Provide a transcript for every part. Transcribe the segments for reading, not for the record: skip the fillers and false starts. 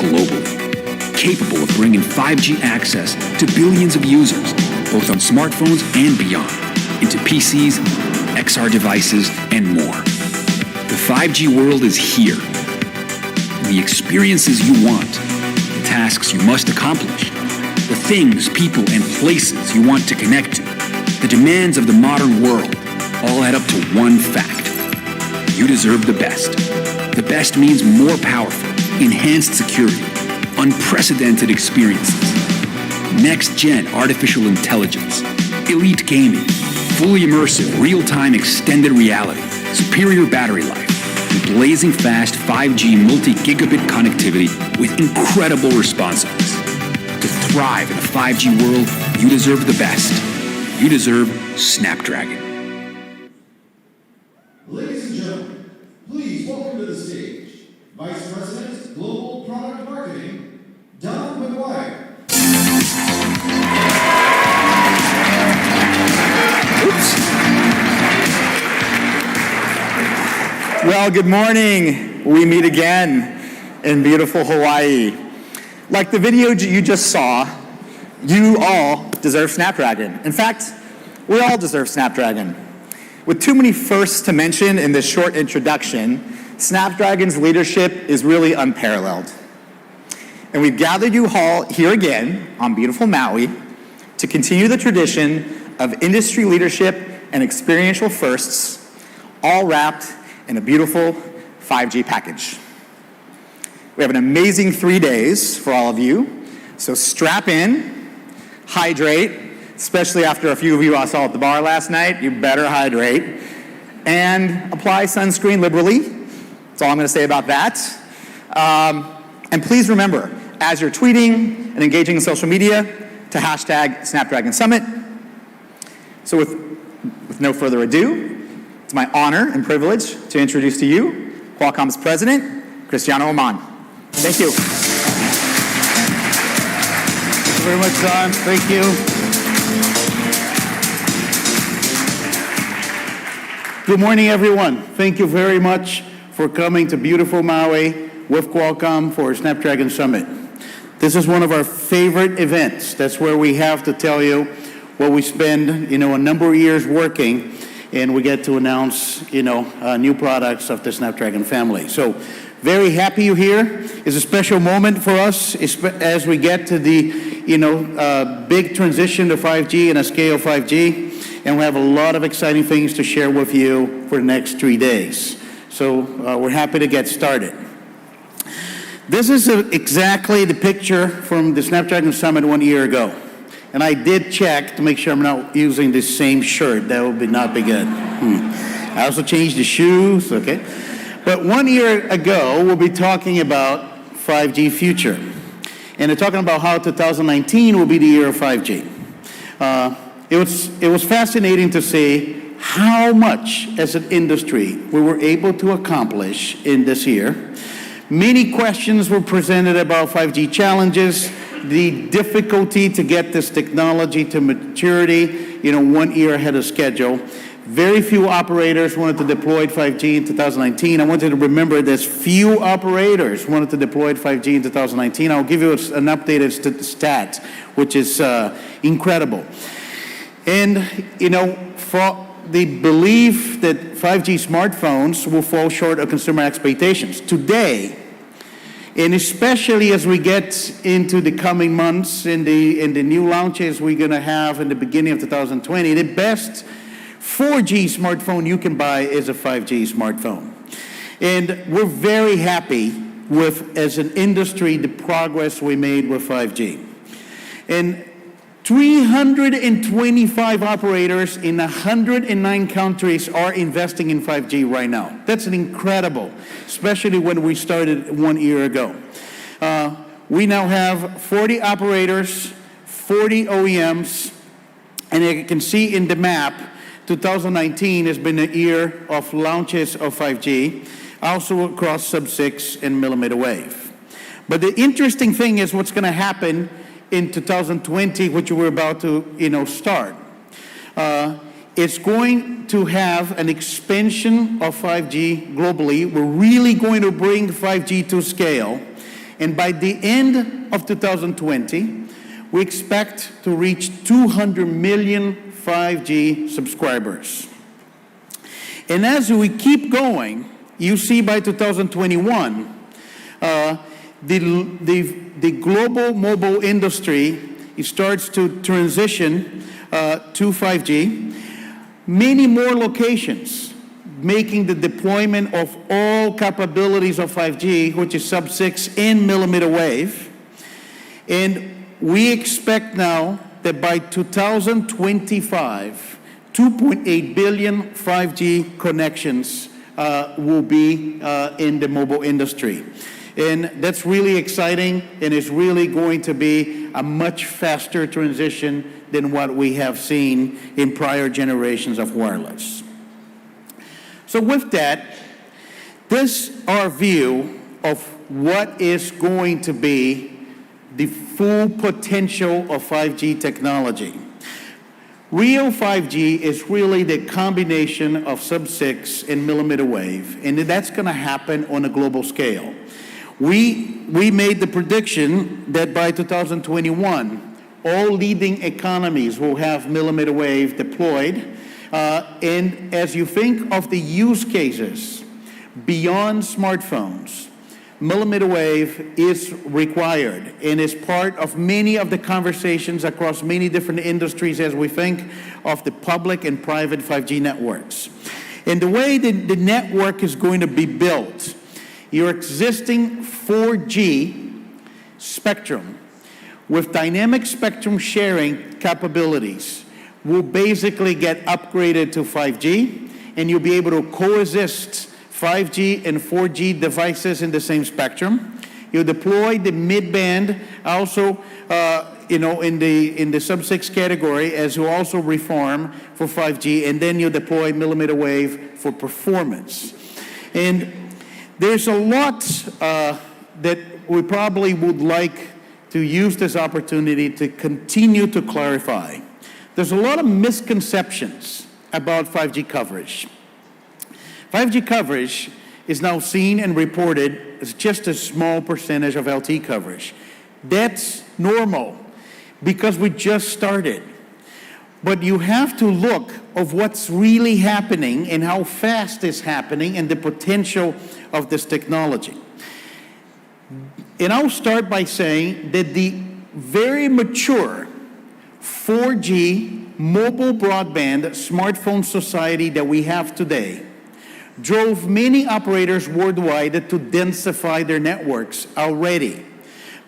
globally, capable of bringing 5G access to billions of users, both on smartphones and beyond, into PCs, XR devices, and more. The 5G world is here. The experiences you want, the tasks you must accomplish, the things, people, and places you want to connect to, the demands of the modern world, all add up to one fact. You deserve the best. The best means more powerful, enhanced security, unprecedented experiences, next-gen artificial intelligence, elite gaming, fully immersive, real-time extended reality, superior battery life, and blazing fast 5G multi-gigabit connectivity with incredible responsiveness. To thrive in a 5G world, you deserve the best. You deserve Snapdragon. Ladies and gentlemen, please welcome to the stage Vice President, Global Product Marketing, Don McGuire. Well, good morning. We meet again in beautiful Hawaii. Like the video you just saw, you all deserve Snapdragon. In fact, we all deserve Snapdragon. With too many firsts to mention in this short introduction, Snapdragon's leadership is really unparalleled. And we've gathered you all here again on beautiful Maui to continue the tradition of industry leadership and experiential firsts, all wrapped in a beautiful 5G package. We have an amazing 3 days for all of you, so strap in, hydrate, especially after a few of you I saw at the bar last night. You better hydrate, and apply sunscreen liberally. That's all I'm going to say about that. And please remember, as you're tweeting and engaging in social media, to hashtag Snapdragon Summit. So with no further ado, it's my honor and privilege to introduce to you Qualcomm's president, Cristiano Amon. Thank you. Thank you very much, Don. Thank you. Good morning, everyone. Thank you very much for coming to beautiful Maui with Qualcomm for Snapdragon Summit. This is one of our favorite events. That's where we have to tell you what we spend, a number of years working, and we get to announce, new products of the Snapdragon family. So very happy you're here. It's a special moment for us as we get to the, big transition to 5G and a scale 5G. And we have a lot of exciting things to share with you for the next 3 days. So we're happy to get started. This is exactly the picture from the Snapdragon Summit 1 year ago. And I did check to make sure I'm not using the same shirt. That would not be good. I also changed the shoes, okay? But 1 year ago, we'll be talking about 5G future. And they're talking about how 2019 will be the year of 5G. It was fascinating to see how much as an industry we were able to accomplish in this year. Many questions were presented about 5G challenges, the difficulty to get this technology to maturity, 1 year ahead of schedule. Very few operators wanted to deploy 5G in 2019. I want you to remember there's few operators wanted to deploy 5G in 2019. I'll give you an updated stat, which is incredible. And, for the belief that 5G smartphones will fall short of consumer expectations. Today, and especially as we get into the coming months in the new launches we're going to have in the beginning of 2020, the best 4G smartphone you can buy is a 5G smartphone. And we're very happy with, as an industry, the progress we made with 5G. And 325 operators in 109 countries are investing in 5G right now. That's an incredible, especially when we started 1 year ago. We now have 40 operators, 40 OEMs, and you can see in the map, 2019 has been a year of launches of 5G, also across sub-6 and millimeter wave. But the interesting thing is what's going to happen in 2020, which we're about to, start. It's going to have an expansion of 5G globally. We're really going to bring 5G to scale. And by the end of 2020, we expect to reach 200 million 5G subscribers. And as we keep going, you see by 2021, the global mobile industry starts to transition to 5G. Many more locations making the deployment of all capabilities of 5G, which is sub-6 and millimeter wave. And we expect now that by 2025, 2.8 billion 5G connections will be in the mobile industry. And that's really exciting, and it's really going to be a much faster transition than what we have seen in prior generations of wireless. So with that, this is our view of what is going to be the full potential of 5G technology. Real 5G is really the combination of sub-6 and millimeter wave, and that's going to happen on a global scale. We made the prediction that by 2021, all leading economies will have millimeter wave deployed. And as you think of the use cases beyond smartphones, millimeter wave is required and is part of many of the conversations across many different industries as we think of the public and private 5G networks. And the way that the network is going to be built, your existing 4G spectrum with dynamic spectrum sharing capabilities will basically get upgraded to 5G, and you'll be able to coexist 5G and 4G devices in the same spectrum. You deploy the mid-band also in the sub-6 category as you also reform for 5G, and then you deploy millimeter wave for performance. And there's a lot that we probably would like to use this opportunity to continue to clarify. There's a lot of misconceptions about 5G coverage. 5G coverage is now seen and reported as just a small percentage of LTE coverage. That's normal because we just started. But you have to look of what's really happening and how fast it's happening and the potential of this technology. And I'll start by saying that the very mature 4G mobile broadband smartphone society that we have today drove many operators worldwide to densify their networks already.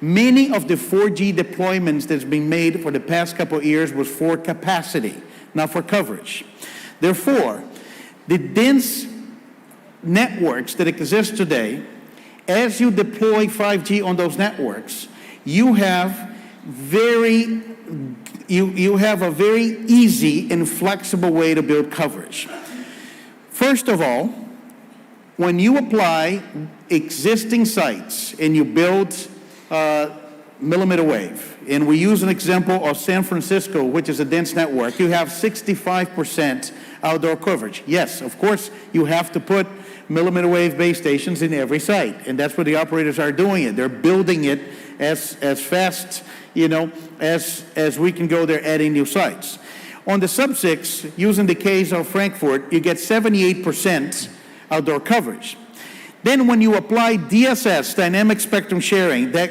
Many of the 4G deployments that's been made for the past couple of years was for capacity, not for coverage. Therefore, the dense networks that exist today, as you deploy 5G on those networks, you have a very easy and flexible way to build coverage. First of all, when you apply existing sites and you build millimeter wave, and we use an example of San Francisco, which is a dense network, you have 65% outdoor coverage. Yes, of course, you have to put millimeter wave base stations in every site, and that's what the operators are doing it. They're building it as fast, as we can go there adding new sites. On the sub-6, using the case of Frankfurt, you get 78% outdoor coverage. Then when you apply DSS, dynamic spectrum sharing, that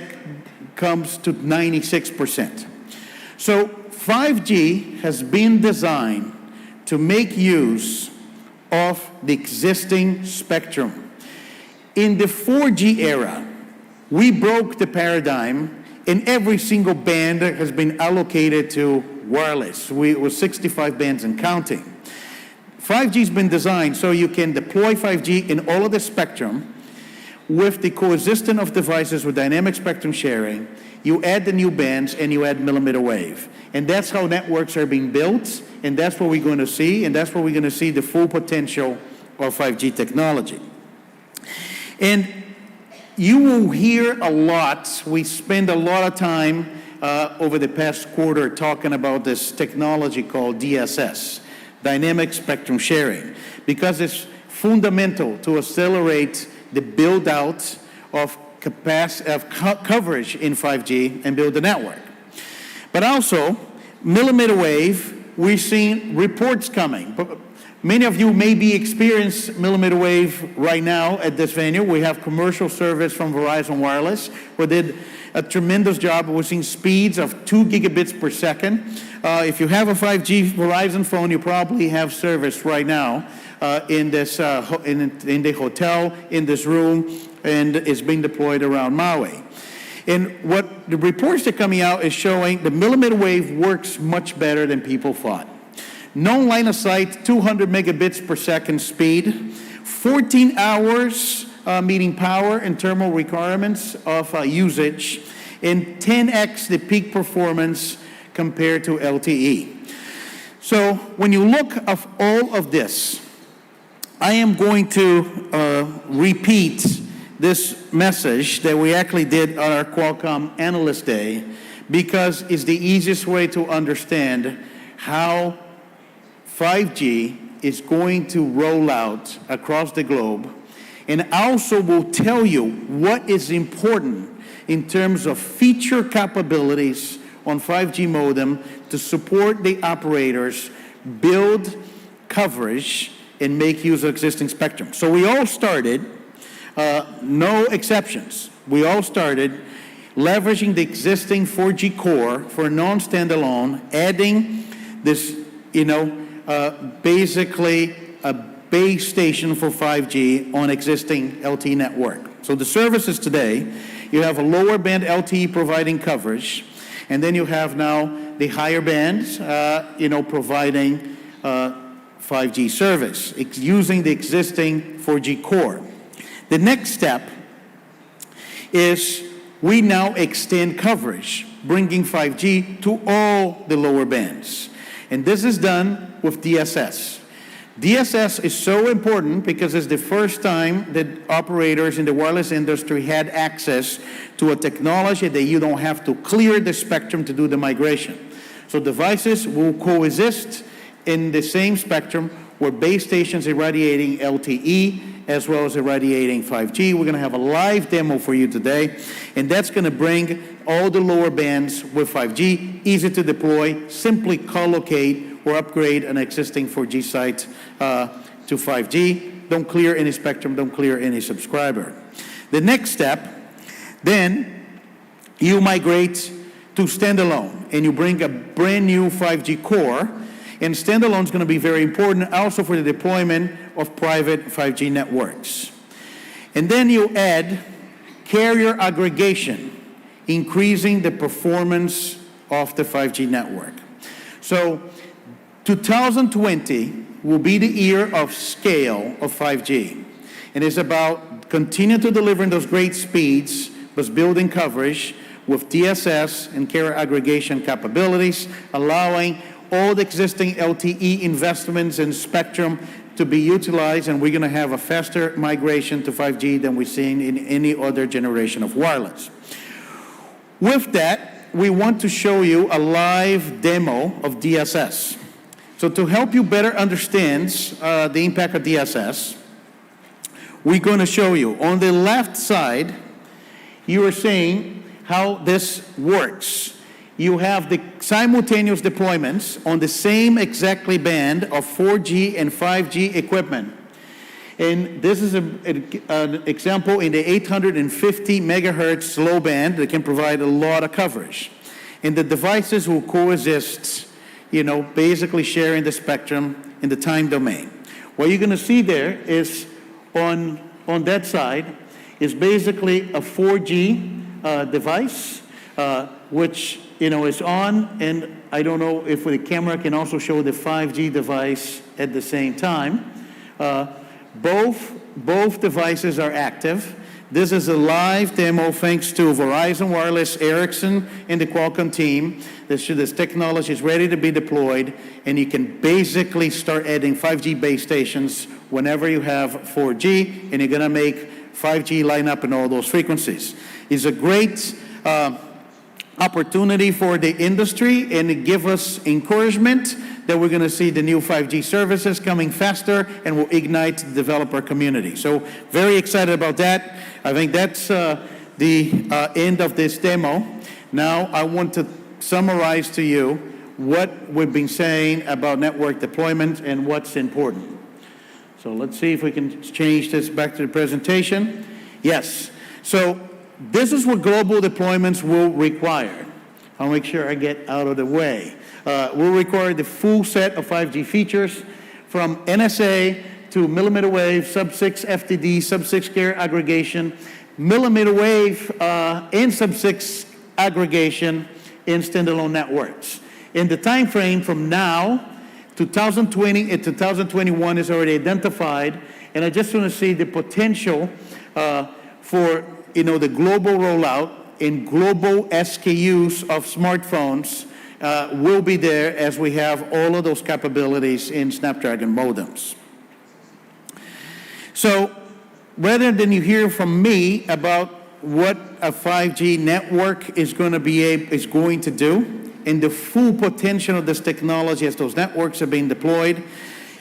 comes to 96%. So 5G has been designed to make use of the existing spectrum. In the 4G era, we broke the paradigm, and every single band has been allocated to wireless. It was 65 bands and counting. 5G's been designed so you can deploy 5G in all of the spectrum with the coexistence of devices with dynamic spectrum sharing. You add the new bands and you add millimeter wave. And that's how networks are being built, and that's what we're going to see, and that's where we're going to see the full potential of 5G technology. And you will hear a lot, we spend a lot of time over the past quarter talking about this technology called DSS, dynamic spectrum sharing, because it's fundamental to accelerate the build-out of coverage in 5G and build the network. But also, millimeter wave, we've seen reports coming. Many of you may be experiencing millimeter wave right now at this venue. We have commercial service from Verizon Wireless, who did a tremendous job. We're seeing speeds of 2 gigabits per second. If you have a 5G Verizon phone, you probably have service right now in this in the hotel, in this room, and it's being deployed around Maui. And what the reports that are coming out is showing the millimeter wave works much better than people thought. No line of sight, 200 megabits per second speed, 14 hours meeting power and thermal requirements of usage, and 10x the peak performance compared to LTE. So when you look at all of this, I am going to repeat this message that we actually did on our Qualcomm Analyst Day, because it's the easiest way to understand how 5G is going to roll out across the globe, and also will tell you what is important in terms of feature capabilities on 5G modem to support the operators, build coverage, and make use of existing spectrum. So we all started, no exceptions, we all started leveraging the existing 4G core for non-standalone, adding this, basically a base station for 5G on existing LTE network. So the services today, you have a lower band LTE providing coverage, and then you have now the higher bands, providing 5G service, using the existing 4G core. The next step is we now extend coverage, bringing 5G to all the lower bands. And this is done with DSS. DSS is so important because it's the first time that operators in the wireless industry had access to a technology that you don't have to clear the spectrum to do the migration. So devices will coexist in the same spectrum where base stations irradiating LTE as well as irradiating 5G. We're going to have a live demo for you today, and that's going to bring all the lower bands with 5G, easy to deploy, simply co-locate or upgrade an existing 4G site to 5G. Don't clear any spectrum, don't clear any subscriber. The next step, then you migrate to standalone, and you bring a brand new 5G core. And standalone is going to be very important also for the deployment of private 5G networks. And then you add carrier aggregation, increasing the performance of the 5G network. So 2020 will be the year of scale of 5G. And it's about continuing to deliver those great speeds, but building coverage with DSS and carrier aggregation capabilities, allowing all the existing LTE investments in spectrum to be utilized, and we're going to have a faster migration to 5G than we've seen in any other generation of wireless. With that, we want to show you a live demo of DSS. So to help you better understand the impact of DSS, we're going to show you. On the left side, you are seeing how this works. You have the simultaneous deployments on the same exactly band of 4G and 5G equipment. And this is an example in the 850 megahertz low band that can provide a lot of coverage. And the devices will coexist, basically sharing the spectrum in the time domain. What you're going to see there is on that side is basically a 4G device, which is on, and I don't know if the camera can also show the 5G device at the same time. Both devices are active. This is a live demo thanks to Verizon Wireless, Ericsson, and the Qualcomm team. This technology is ready to be deployed, and you can basically start adding 5G base stations whenever you have 4G, and you're going to make 5G line up in all those frequencies. It's a great opportunity for the industry, and it gives us encouragement that we're going to see the new 5G services coming faster and will ignite the developer community. So very excited about that. I think that's the end of this demo. Now I want to summarize to you what we've been saying about network deployment and what's important. So let's see if we can change this back to the presentation. Yes, so this is what global deployments will require. I'll make sure I get out of the way. We'll require the full set of 5G features from NSA to millimeter wave, sub-6 FDD, sub-6 carrier aggregation, millimeter wave and sub-6 aggregation in standalone networks. In the time frame from now, 2020 and 2021 is already identified, and I just want to see the potential for the global rollout in global SKUs of smartphones will be there as we have all of those capabilities in Snapdragon modems. So rather than you hear from me about what a 5G network is going to do and the full potential of this technology as those networks are being deployed,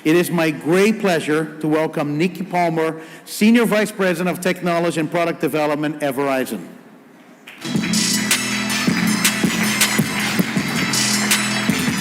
it is my great pleasure to welcome Nikki Palmer, Senior Vice President of Technology and Product Development at Verizon.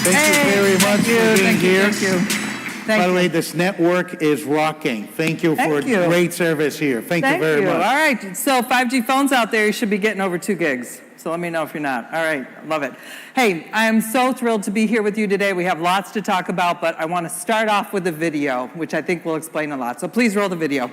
Thank you very much for being here. Thank you. By the way, this network is rocking. Thank you for great service here. Thank you very much. All right, so 5G phones out there, you should be getting over 2 gigs. So let me know if you're not. All right, love it. Hey, I am so thrilled to be here with you today. We have lots to talk about, but I want to start off with a video, which I think will explain a lot. So please roll the video.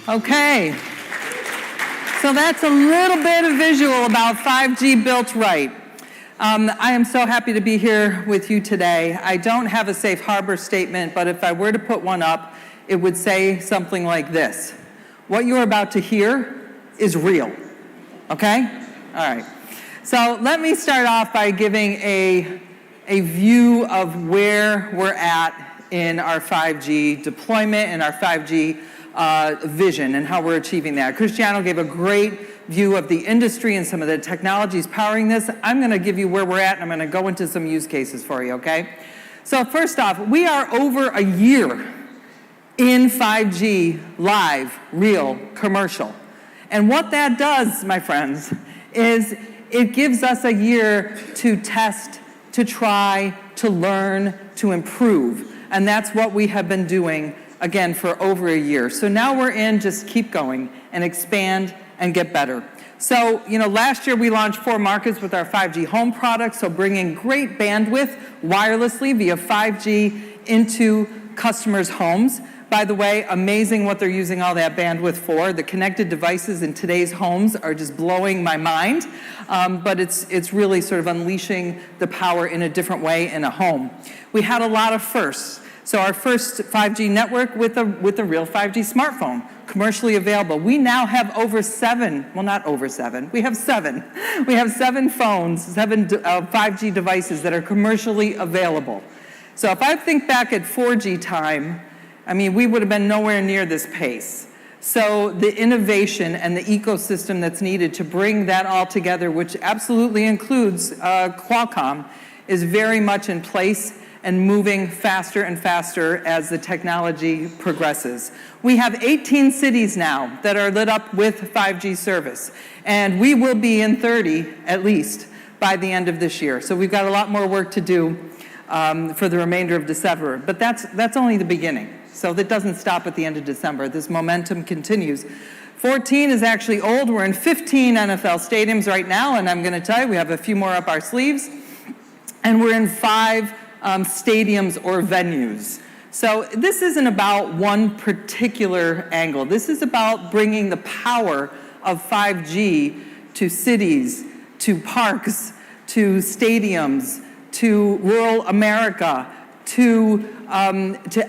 Okay, so that's a little bit of visual about 5G built right. I am so happy to be here with you today. I don't have a safe harbor statement, but if I were to put one up, it would say something like this. What you're about to hear is real, okay? All right, so let me start off by giving a view of where we're at in our 5G deployment and our 5G vision and how we're achieving that. Cristiano gave a great view of the industry and some of the technologies powering this. I'm going to give you where we're at, and I'm going to go into some use cases for you, okay? So first off, we are over a year in 5G live, real, commercial. And what that does, my friends, is it gives us a year to test, to try, to learn, to improve. And that's what we have been doing again, for over a year. So now we're in just keep going and expand and get better. So, last year we launched 4 markets with our 5G home products, so bringing great bandwidth wirelessly via 5G into customers' homes. By the way, amazing what they're using all that bandwidth for. The connected devices in today's homes are just blowing my mind, but it's really sort of unleashing the power in a different way in a home. We had a lot of firsts. So our first 5G network with a real 5G smartphone, commercially available. We now have over 7, well not over 7, we have 7. We have 7 phones, 7 5G devices that are commercially available. So if I think back at 4G time, we would have been nowhere near this pace. So the innovation and the ecosystem that's needed to bring that all together, which absolutely includes Qualcomm, is very much in place and moving faster and faster as the technology progresses. We have 18 cities now that are lit up with 5G service, and we will be in 30 at least by the end of this year. So we've got a lot more work to do for the remainder of December, but that's only the beginning. So that doesn't stop at the end of December. This momentum continues. 14 is actually old. We're in 15 NFL stadiums right now, and I'm going to tell you, we have a few more up our sleeves. And we're in 5 stadiums or venues. So this isn't about one particular angle. This is about bringing the power of 5G to cities, to parks, to stadiums, to rural America, to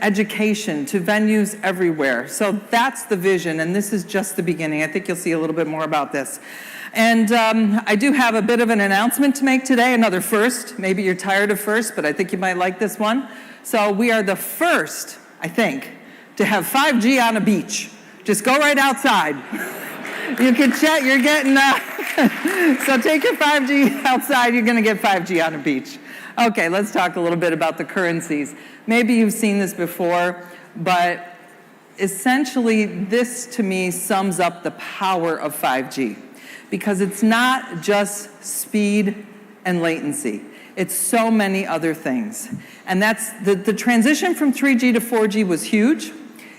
education, to venues everywhere. So that's the vision, and this is just the beginning. I think you'll see a little bit more about this. And I do have a bit of an announcement to make today, another first. Maybe you're tired of first, but I think you might like this one. So we are the first, I think, to have 5G on a beach. Just go right outside. You can chat, you're getting, so take your 5G outside, you're gonna get 5G on a beach. Okay, let's talk a little bit about the currencies. Maybe you've seen this before, but essentially this to me sums up the power of 5G, because it's not just speed and latency. It's so many other things. And that's, the transition from 3G to 4G was huge.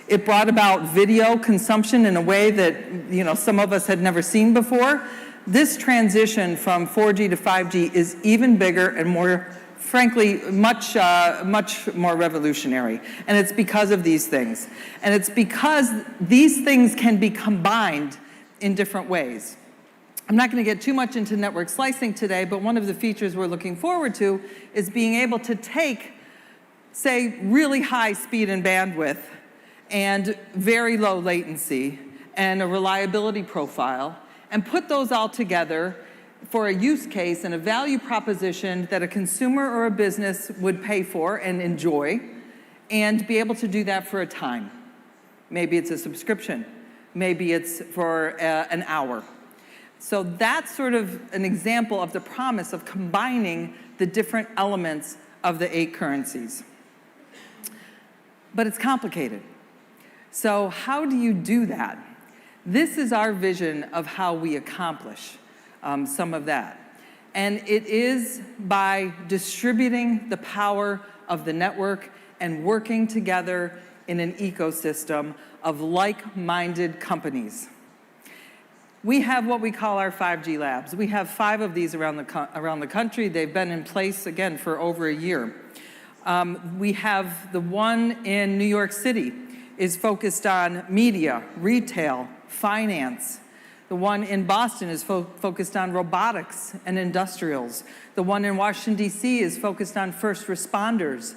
It brought about video consumption in a way that, some of us had never seen before. This transition from 4G to 5G is even bigger and more, frankly, much more revolutionary. And it's because of these things. And it's because these things can be combined in different ways. I'm not going to get too much into network slicing today, but one of the features we're looking forward to is being able to take, say, really high speed and bandwidth and very low latency and a reliability profile, and put those all together for a use case and a value proposition that a consumer or a business would pay for and enjoy, and be able to do that for a time. Maybe it's a subscription. Maybe it's for an hour. So that's sort of an example of the promise of combining the different elements of the 8 currencies. But it's complicated. So how do you do that? This is our vision of how we accomplish some of that. And it is by distributing the power of the network and working together in an ecosystem of like-minded companies. We have what we call our 5G labs. We have 5 of these around the country. They've been in place, again, for over a year. We have the one in New York City is focused on media, retail, finance. The one in Boston is focused on robotics and industrials. The one in Washington, D.C. is focused on first responders.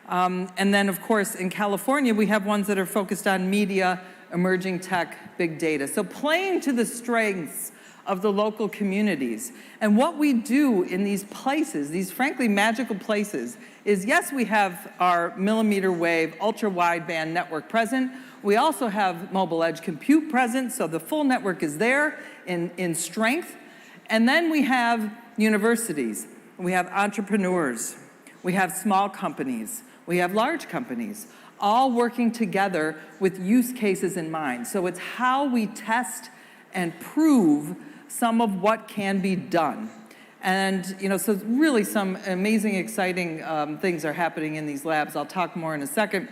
And then, of course, in California, we have ones that are focused on media, emerging tech, big data. So playing to the strengths of the local communities. And what we do in these places, these frankly magical places, is yes, we have our millimeter wave, ultra wideband network present. We also have mobile edge compute present, so the full network is there in strength. And then we have universities, we have entrepreneurs, we have small companies, we have large companies, all working together with use cases in mind. So it's how we test and prove some of what can be done. And so really some amazing, exciting things are happening in these labs. I'll talk more in a second.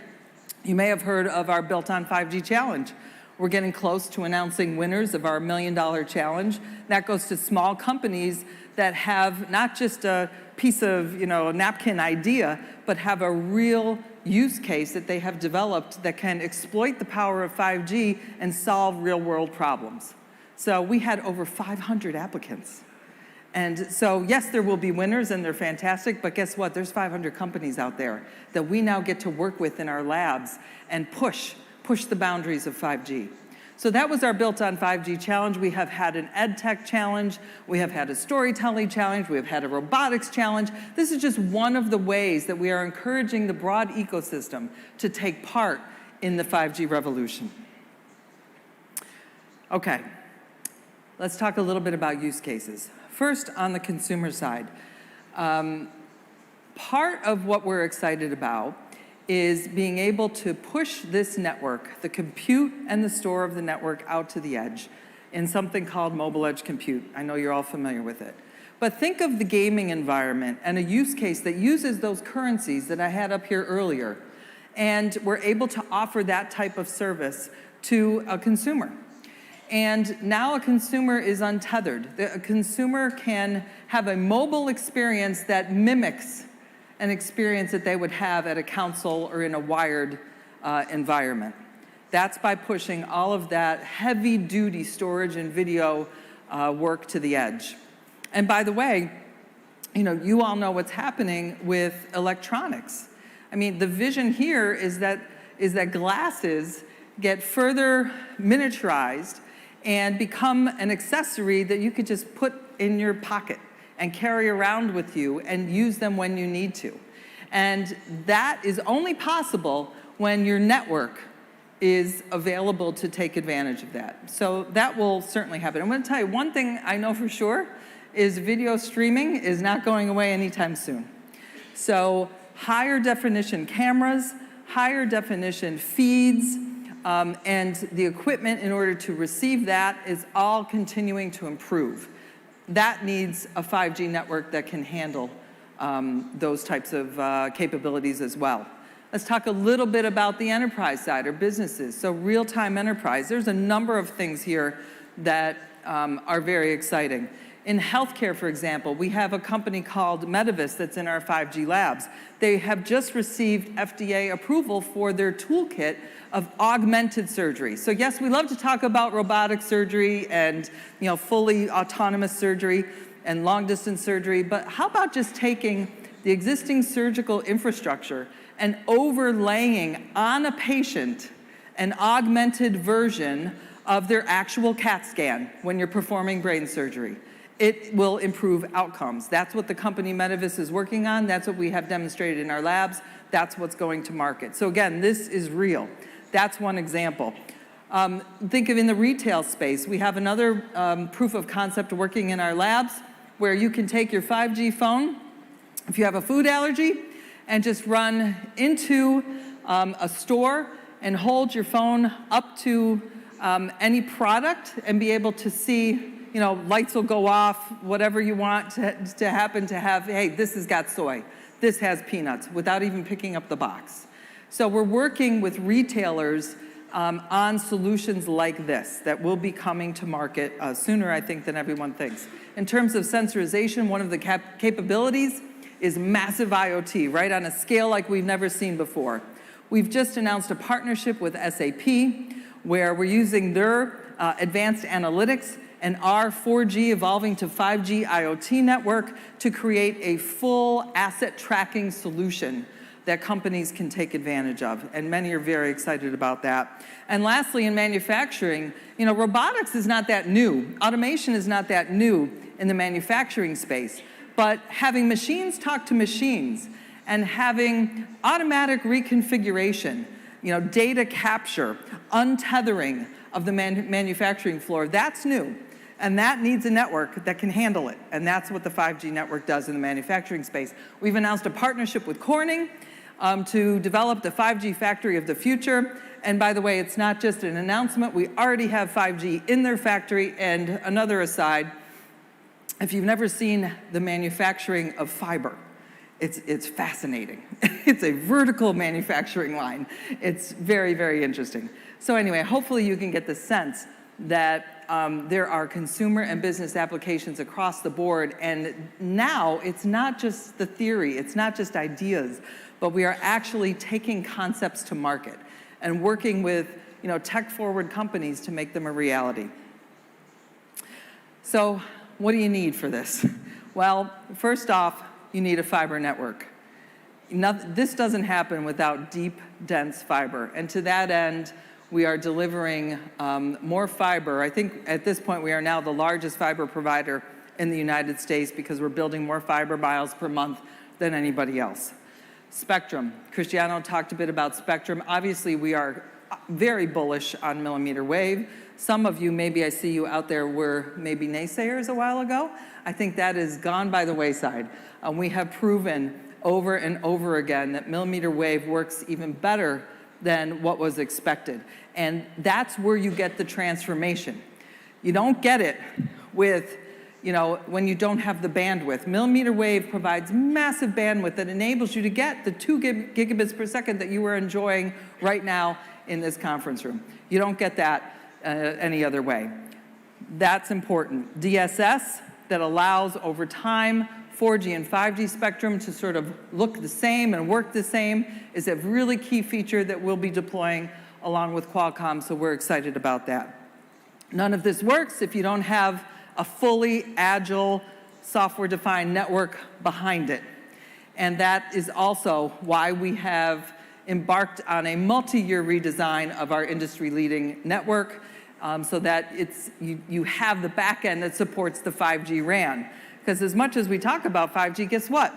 You may have heard of our Built on 5G challenge. We're getting close to announcing winners of our $1 million challenge. That goes to small companies that have not just a piece of, a napkin idea, but have a real use case that they have developed that can exploit the power of 5G and solve real-world problems. So we had over 500 applicants. And so, yes, there will be winners, and they're fantastic, but guess what? There's 500 companies out there that we now get to work with in our labs and push the boundaries of 5G. So that was our Built on 5G challenge. We have had an ed tech challenge. We have had a storytelling challenge. We have had a robotics challenge. This is just one of the ways that we are encouraging the broad ecosystem to take part in the 5G revolution. Okay, let's talk a little bit about use cases. First, on the consumer side, part of what we're excited about is being able to push this network, the compute and the store of the network, out to the edge in something called mobile edge compute. I know you're all familiar with it. But think of the gaming environment and a use case that uses those currencies that I had up here earlier, and we're able to offer that type of service to a consumer. And now a consumer is untethered. A consumer can have a mobile experience that mimics an experience that they would have at a console or in a wired environment. That's by pushing all of that heavy-duty storage and video work to the edge. And by the way, you all know what's happening with electronics. I mean, the vision here is that glasses get further miniaturized and become an accessory that you could just put in your pocket and carry around with you and use them when you need to. And that is only possible when your network is available to take advantage of that. So that will certainly happen. I'm going to tell you one thing I know for sure is video streaming is not going away anytime soon. So higher definition cameras, higher definition feeds, and the equipment in order to receive that is all continuing to improve. That needs a 5G network that can handle those types of capabilities as well. Let's talk a little bit about the enterprise side, or businesses. So real-time enterprise, there's a number of things here that are very exciting. In healthcare, for example, we have a company called Medivis that's in our 5G labs. They have just received FDA approval for their toolkit of augmented surgery. So yes, we love to talk about robotic surgery and fully autonomous surgery and long-distance surgery, but how about just taking the existing surgical infrastructure and overlaying on a patient an augmented version of their actual CAT scan when you're performing brain surgery? It will improve outcomes. That's what the company Medivis is working on. That's what we have demonstrated in our labs. That's what's going to market. So again, this is real. That's one example. Think of in the retail space. We have another proof of concept working in our labs where you can take your 5G phone, if you have a food allergy, and just run into a store and hold your phone up to any product and be able to see, lights will go off, whatever you want to happen to have, hey, this has got soy, this has peanuts, without even picking up the box. So we're working with retailers on solutions like this that will be coming to market sooner, I think, than everyone thinks. In terms of sensorization, one of the capabilities is massive IoT, right, on a scale like we've never seen before. We've just announced a partnership with SAP where we're using their advanced analytics and our 4G evolving to 5G IoT network to create a full asset tracking solution that companies can take advantage of, and many are very excited about that. And lastly, in manufacturing, robotics is not that new. Automation is not that new in the manufacturing space, but having machines talk to machines and having automatic reconfiguration, data capture, untethering of the manufacturing floor, that's new. And that needs a network that can handle it. And that's what the 5G network does in the manufacturing space. We've announced a partnership with Corning to develop the 5G factory of the future. And by the way, it's not just an announcement. We already have 5G in their factory. And another aside, if you've never seen the manufacturing of fiber, it's fascinating. It's a vertical manufacturing line. It's very, very interesting. So anyway, hopefully you can get the sense that there are consumer and business applications across the board, and now it's not just the theory, it's not just ideas, but we are actually taking concepts to market and working with tech-forward companies to make them a reality. So what do you need for this? Well, first off, you need a fiber network. This doesn't happen without deep, dense fiber, and to that end, we are delivering more fiber. I think at this point we are now the largest fiber provider in the United States because we're building more fiber miles per month than anybody else. Spectrum. Cristiano talked a bit about spectrum. Obviously, we are very bullish on millimeter wave. Some of you, maybe I see you out there, were maybe naysayers a while ago. I think that is gone by the wayside. We have proven over and over again that millimeter wave works even better than what was expected. And that's where you get the transformation. You don't get it with, when you don't have the bandwidth. Millimeter wave provides massive bandwidth that enables you to get the 2 gigabits per second that you are enjoying right now in this conference room. You don't get that any other way. That's important. DSS, that allows over time 4G and 5G spectrum to sort of look the same and work the same, is a really key feature that we'll be deploying along with Qualcomm, so we're excited about that. None of this works if you don't have a fully agile software-defined network behind it. And that is also why we have embarked on a multi-year redesign of our industry-leading network, so that you have the back end that supports the 5G RAN. Because as much as we talk about 5G, guess what?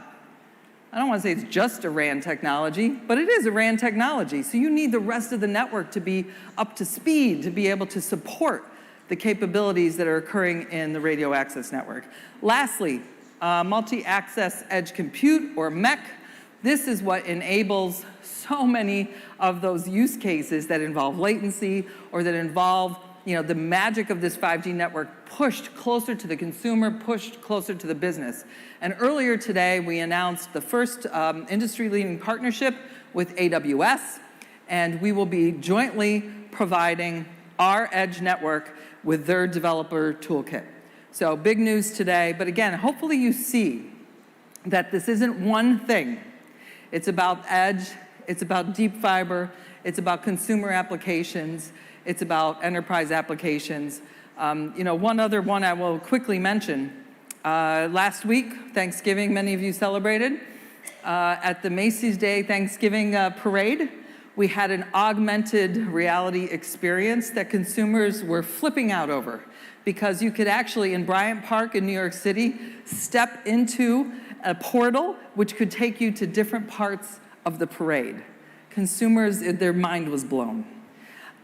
I don't want to say it's just a RAN technology, but it is a RAN technology. So you need the rest of the network to be up to speed to be able to support the capabilities that are occurring in the radio access network. Lastly, multi-access edge compute, or MEC. This is what enables so many of those use cases that involve latency or that involve the magic of this 5G network pushed closer to the consumer, pushed closer to the business. And earlier today, we announced the first industry-leading partnership with AWS, and we will be jointly providing our edge network with their developer toolkit. So big news today, but again, hopefully you see that this isn't one thing. It's about edge, it's about deep fiber, it's about consumer applications, it's about enterprise applications. One other one I will quickly mention. Last week, Thanksgiving, many of you celebrated. At the Macy's Day Thanksgiving Parade, we had an augmented reality experience that consumers were flipping out over, because you could actually, in Bryant Park in New York City, step into a portal which could take you to different parts of the parade. Consumers, their mind was blown.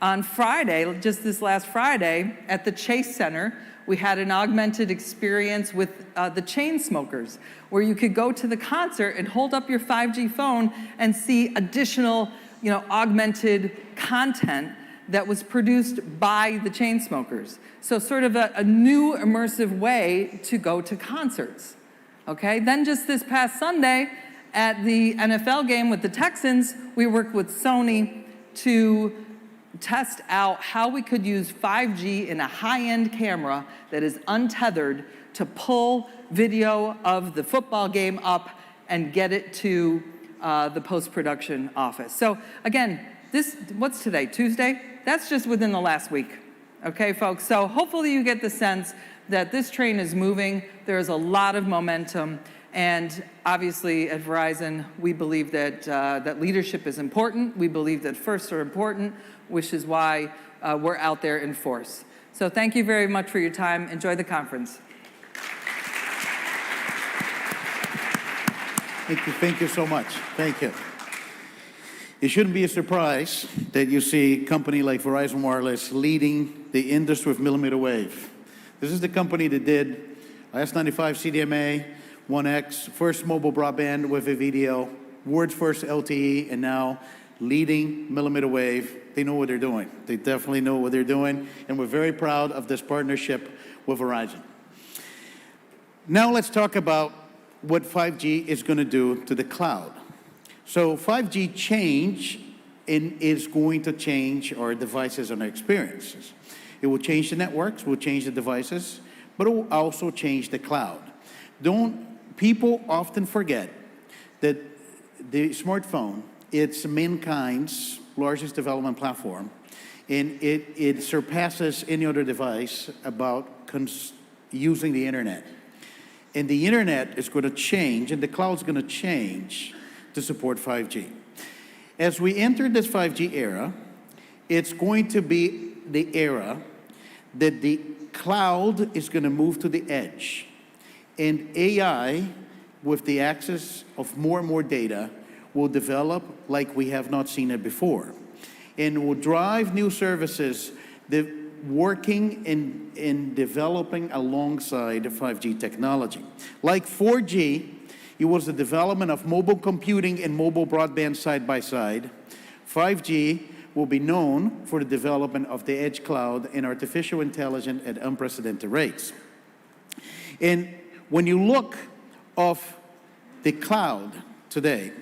On Friday, just this last Friday, at the Chase Center, we had an augmented experience with the Chainsmokers, where you could go to the concert and hold up your 5G phone and see additional, augmented content that was produced by the Chainsmokers. So sort of a new immersive way to go to concerts, okay? Then just this past Sunday, at the NFL game with the Texans, we worked with Sony to test out how we could use 5G in a high-end camera that is untethered to pull video of the football game up and get it to the post-production office. So again, what's today, Tuesday? That's just within the last week, okay, folks? So hopefully you get the sense that this train is moving. There's a lot of momentum. And obviously at Verizon, we believe that, that leadership is important. We believe that firsts are important, which is why we're out there in force. So thank you very much for your time. Enjoy the conference. Thank you so much. Thank you. It shouldn't be a surprise that you see a company like Verizon Wireless leading the industry with millimeter wave. This is the company that did S95 CDMA, 1X, first mobile broadband with a video, world's first LTE, and now leading millimeter wave. They know what they're doing. They definitely know what they're doing, and we're very proud of this partnership with Verizon. Now let's talk about what 5G is going to do to the cloud. So 5G change is going to change our devices and our experiences. It will change the networks, will change the devices, but it will also change the cloud. People often forget that the smartphone, it's mankind's largest development platform, and it surpasses any other device about using the internet. And the internet is going to change, and the cloud's going to change to support 5G. As we enter this 5G era, it's going to be the era that the cloud is going to move to the edge. And AI, with the access of more and more data, will develop like we have not seen it before. And will drive new services that working in developing alongside 5G technology. Like 4G, it was the development of mobile computing and mobile broadband side by side. 5G will be known for the development of the edge cloud and artificial intelligence at unprecedented rates. And when you look of the cloud today,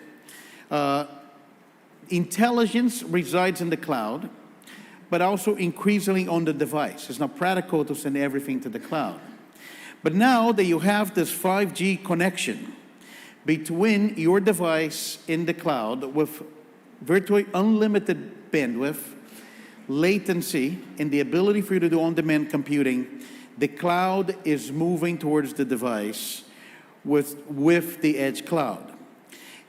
intelligence resides in the cloud, but also increasingly on the device. It's not practical to send everything to the cloud. But now that you have this 5G connection between your device in the cloud with virtually unlimited bandwidth, latency, and the ability for you to do on-demand computing, the cloud is moving towards the device with the edge cloud.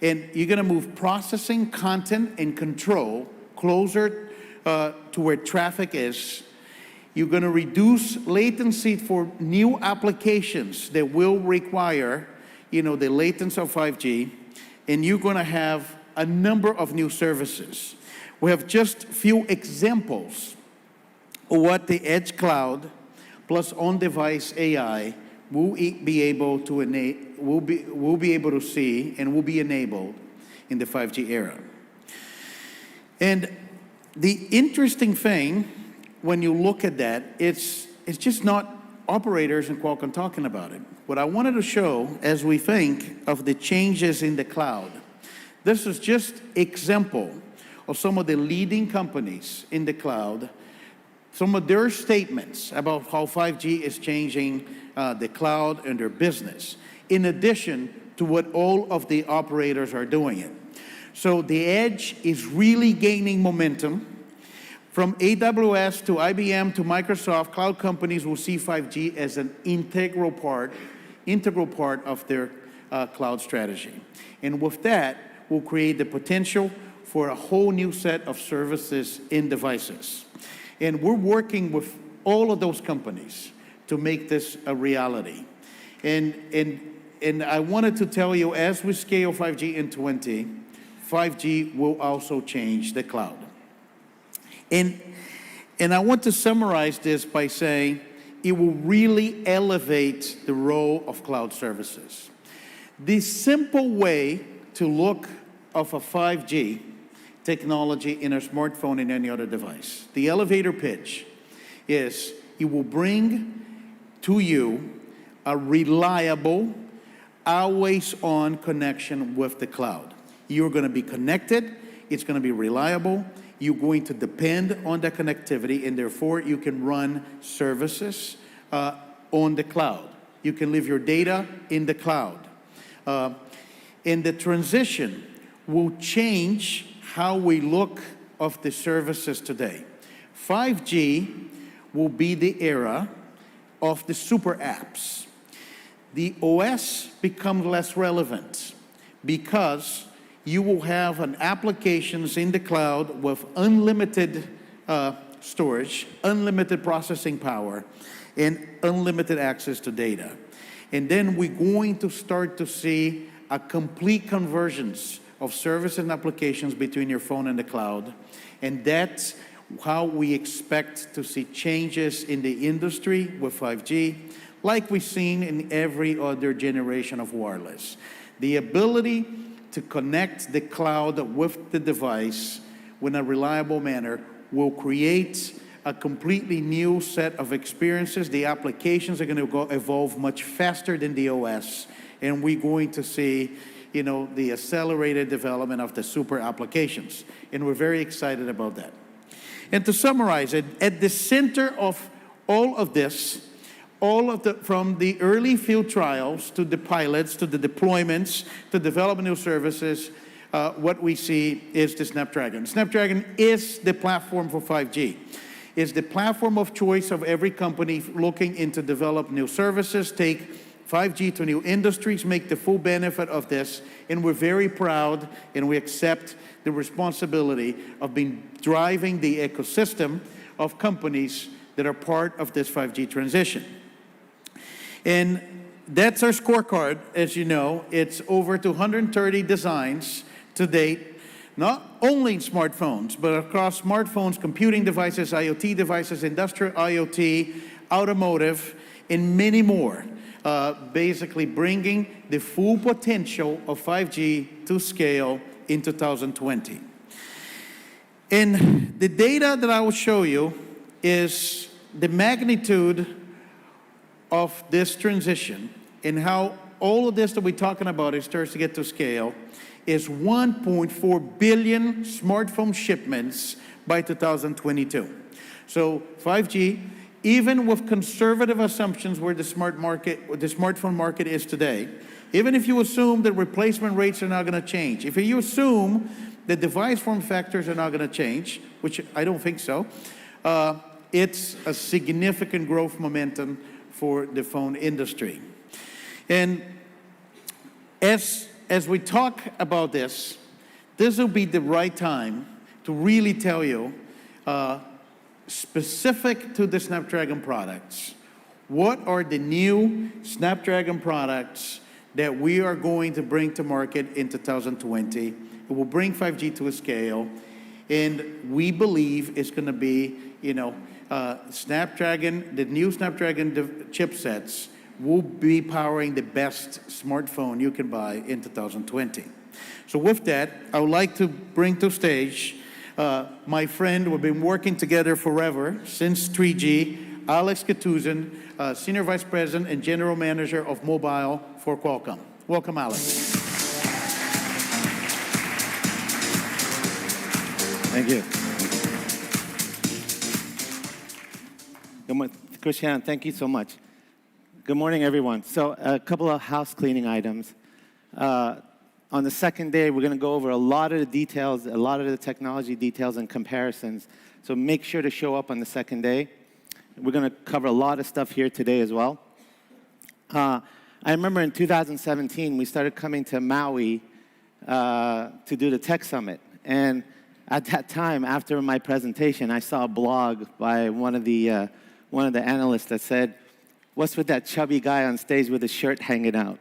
And you're going to move processing, content, and control closer to where traffic is. You're going to reduce latency for new applications that will require, the latency of 5G, and you're going to have a number of new services. We have just a few examples of what the edge cloud plus on-device AI will be able to see and will be enabled in the 5G era. And the interesting thing, when you look at that, it's just not operators and Qualcomm talking about it. What I wanted to show as we think of the changes in the cloud, this is just example of some of the leading companies in the cloud, some of their statements about how 5G is changing the cloud and their business, in addition to what all of the operators are doing it. So the edge is really gaining momentum. From AWS to IBM to Microsoft, cloud companies will see 5G as an integral part of their cloud strategy. And with that, will create the potential for a whole new set of services in devices. And we're working with all of those companies to make this a reality. And I wanted to tell you, as we scale 5G in 5G will also change the cloud. And I want to summarize this by saying it will really elevate the role of cloud services. The simple way to look of a 5G technology in a smartphone and any other device, the elevator pitch is it will bring to you a reliable, always-on connection with the cloud. You're going to be connected, it's going to be reliable, you're going to depend on that connectivity, and therefore you can run services on the cloud. You can leave your data in the cloud. And the transition will change how we look of the services today. 5G will be the era of the super apps. The OS becomes less relevant because you will have an applications in the cloud with unlimited storage, unlimited processing power, and unlimited access to data. And then we're going to start to see a complete convergence of services and applications between your phone and the cloud. And that's how we expect to see changes in the industry with 5G, like we've seen in every other generation of wireless. The ability to connect the cloud with the device in a reliable manner will create a completely new set of experiences. The applications are going to evolve much faster than the OS, and we're going to see, the accelerated development of the super applications. And we're very excited about that. And to summarize it, at the center of all of this, from the early field trials to the pilots, to the deployments, to develop new services, what we see is the Snapdragon. Snapdragon is the platform for 5G. It's the platform of choice of every company looking into develop new services, take 5G to new industries, make the full benefit of this, and we're very proud and we accept the responsibility of driving the ecosystem of companies that are part of this 5G transition. And that's our scorecard, as you know. It's over 230 designs to date, not only in smartphones, but across smartphones, computing devices, IoT devices, industrial IoT, automotive, and many more. Basically bringing the full potential of 5G to scale in 2020. And the data that I will show you is the magnitude of this transition and how all of this that we're talking about starts to get to scale is 1.4 billion smartphone shipments by 2022. So 5G, even with conservative assumptions where the smartphone market is today, even if you assume that replacement rates are not going to change, if you assume that device form factors are not going to change, which I don't think so, it's a significant growth momentum for the phone industry. And as we talk about this will be the right time to really tell you, specific to the Snapdragon products, what are the new Snapdragon products that we are going to bring to market in 2020. It will bring 5G to a scale, and we believe it's going to be, Snapdragon, the new Snapdragon chipsets will be powering the best smartphone you can buy in 2020. So with that, I would like to bring to stage my friend. We've been working together forever, since 3G, Alex Katuzan, Senior Vice President and General Manager of Mobile for Qualcomm. Welcome, Alex. Thank you. Good morning, Christian, thank you so much. Good morning, everyone. So a couple of house cleaning items. On the second day, we're going to go over a lot of the details, a lot of the technology details and comparisons. So make sure to show up on the second day. We're going to cover a lot of stuff here today as well. I remember in 2017, we started coming to Maui to do the Tech Summit. And at that time, after my presentation, I saw a blog by one of the analysts that said, "What's with that chubby guy on stage with his shirt hanging out?"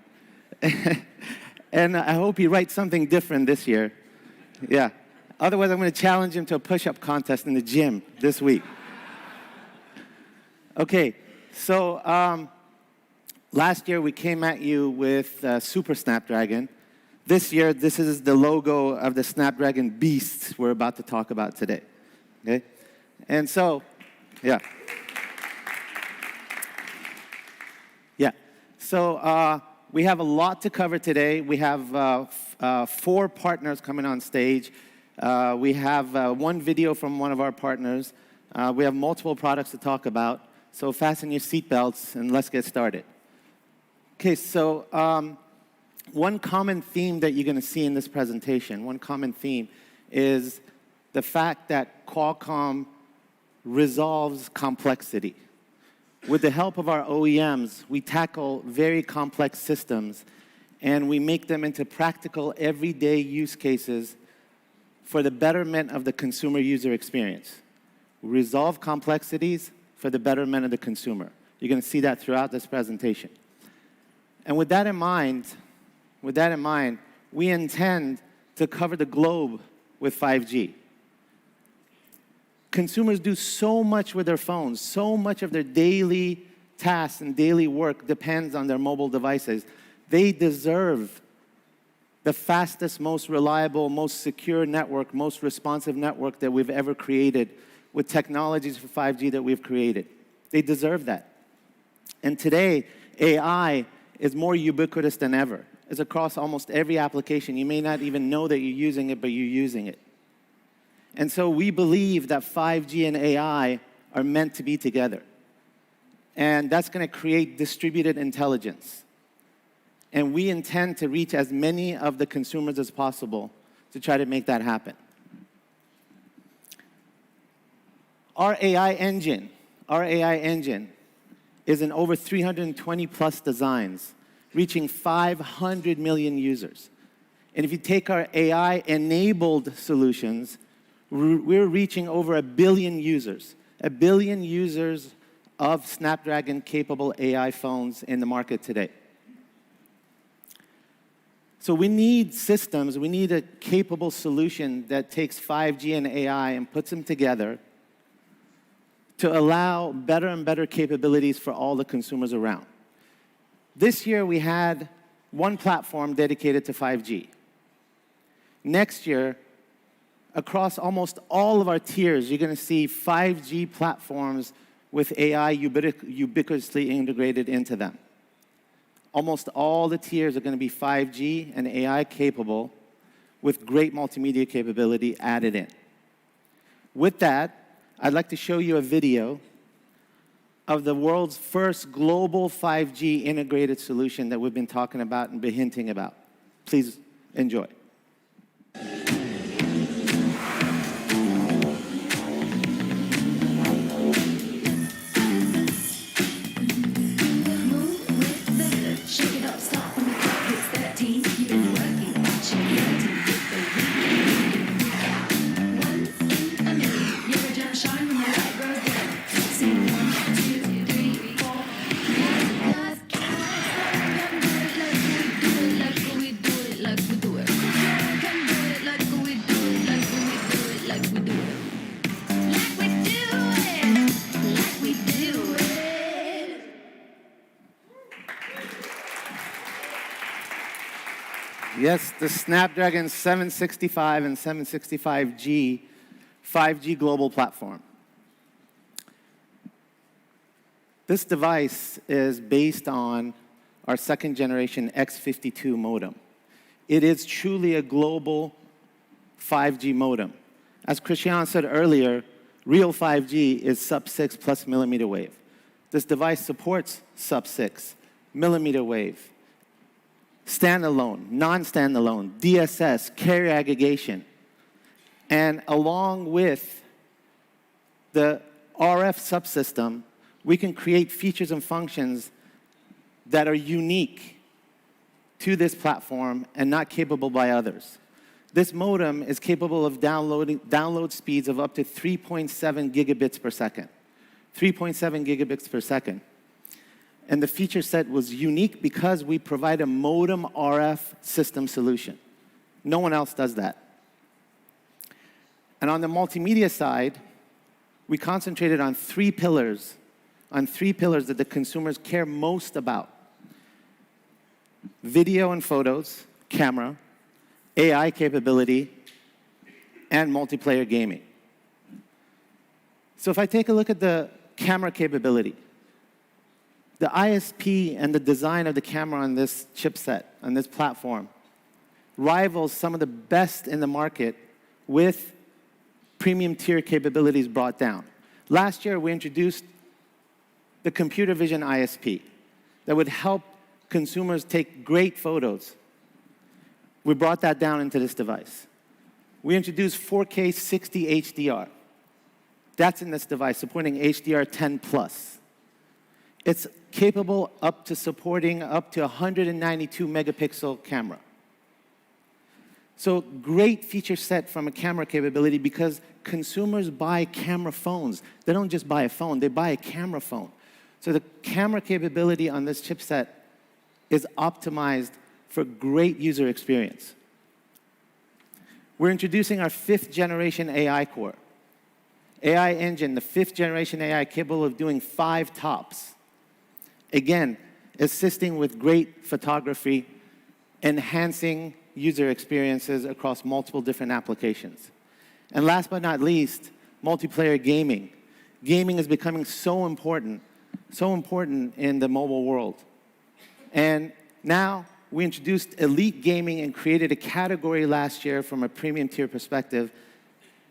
And I hope he writes something different this year. Yeah. Otherwise, I'm going to challenge him to a push-up contest in the gym this week. Okay. So last year, we came at you with Super Snapdragon. This year, this is the logo of the Snapdragon beast we're about to talk about today. Okay? And so, yeah. Yeah. So we have a lot to cover today. We have 4 partners coming on stage. We have one video from one of our partners. We have multiple products to talk about. So fasten your seatbelts and let's get started. Okay, so one common theme that you're going to see in this presentation, one common theme is the fact that Qualcomm resolves complexity. With the help of our OEMs, we tackle very complex systems, and we make them into practical, everyday use cases for the betterment of the consumer user experience. We resolve complexities for the betterment of the consumer. You're going to see that throughout this presentation. And with that in mind, we intend to cover the globe with 5G. Consumers do so much with their phones. So much of their daily tasks and daily work depends on their mobile devices. They deserve the fastest, most reliable, most secure network, most responsive network that we've ever created with technologies for 5G that we've created. They deserve that. And today, AI is more ubiquitous than ever. It's across almost every application. You may not even know that you're using it, but you're using it. And so we believe that 5G and AI are meant to be together. And that's going to create distributed intelligence. And we intend to reach as many of the consumers as possible to try to make that happen. Our AI engine is in over 320 plus designs, reaching 500 million users. And if you take our AI-enabled solutions, we're reaching over 1 billion users. 1 billion users of Snapdragon-capable AI phones in the market today. So we need systems, we need a capable solution that takes 5G and AI and puts them together to allow better and better capabilities for all the consumers around. This year, we had one platform dedicated to 5G. Next year, across almost all of our tiers, you're going to see 5G platforms with AI ubiquitously integrated into them. Almost all the tiers are going to be 5G and AI capable with great multimedia capability added in. With that, I'd like to show you a video of the world's first global 5G integrated solution that we've been talking about and been hinting about. Please enjoy. Yes, the Snapdragon 765 and 765G 5G global platform. This device is based on our second generation X52 modem. It is truly a global 5G modem. As Christian said earlier, real 5G is sub-6 plus millimeter wave. This device supports sub-6, millimeter wave, standalone, non-standalone, DSS, carrier aggregation. And along with the RF subsystem, we can create features and functions that are unique to this platform and not capable by others. This modem is capable of download speeds of up to 3.7 gigabits per second. 3.7 gigabits per second. And the feature set was unique because we provide a modem RF system solution. No one else does that. And on the multimedia side, we concentrated on three pillars that the consumers care most about: video and photos, camera, AI capability, and multiplayer gaming. So if I take a look at the camera capability, the ISP and the design of the camera on this chipset, on this platform, rivals some of the best in the market with premium tier capabilities brought down. Last year, we introduced the computer vision ISP that would help consumers take great photos. We brought that down into this device. We introduced 4K 60 HDR. That's in this device, supporting HDR10+. It's capable up to supporting up to 192 megapixel camera. So great feature set from a camera capability because consumers buy camera phones. They don't just buy a phone, they buy a camera phone. So the camera capability on this chipset is optimized for great user experience. We're introducing our 5th generation AI core. AI engine, the 5th generation AI capable of doing 5 tops. Again, assisting with great photography, enhancing user experiences across multiple different applications. And last but not least, multiplayer gaming. Gaming is becoming so important in the mobile world. And now we introduced elite gaming and created a category last year from a premium tier perspective.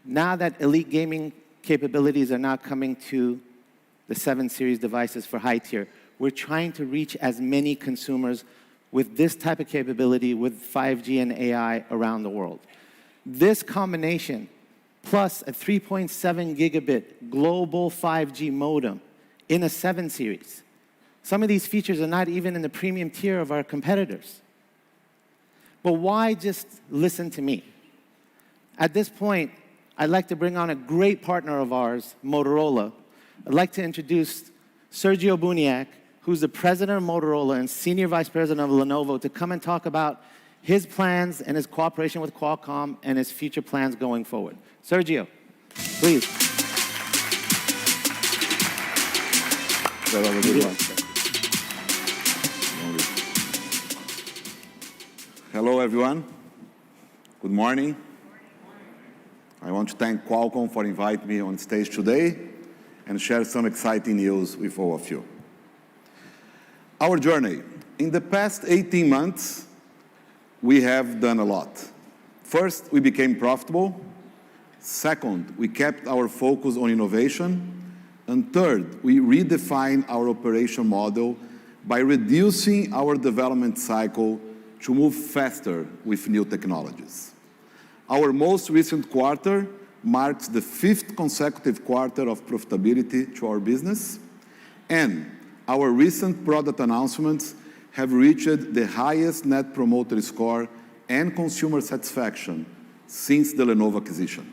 Now that elite gaming capabilities are now coming to the 7 series devices for high tier, we're trying to reach as many consumers with this type of capability with 5G and AI around the world. This combination, plus a 3.7 gigabit global 5G modem in a 7 series. Some of these features are not even in the premium tier of our competitors. But why just listen to me? At this point, I'd like to bring on a great partner of ours, Motorola. I'd like to introduce Sergio Buniac, who's the president of Motorola and senior vice president of Lenovo, to come and talk about his plans and his cooperation with Qualcomm and his future plans going forward. Sergio, please. Hello, everyone. Good morning. I want to thank Qualcomm for inviting me on stage today and share some exciting news with all of you. Our journey. In the past 18 months, we have done a lot. First, we became profitable. Second, we kept our focus on innovation. And third, we redefined our operation model by reducing our development cycle to move faster with new technologies. Our most recent quarter marks the 5th consecutive quarter of profitability to our business, and our recent product announcements have reached the highest Net Promoter Score and consumer satisfaction since the Lenovo acquisition.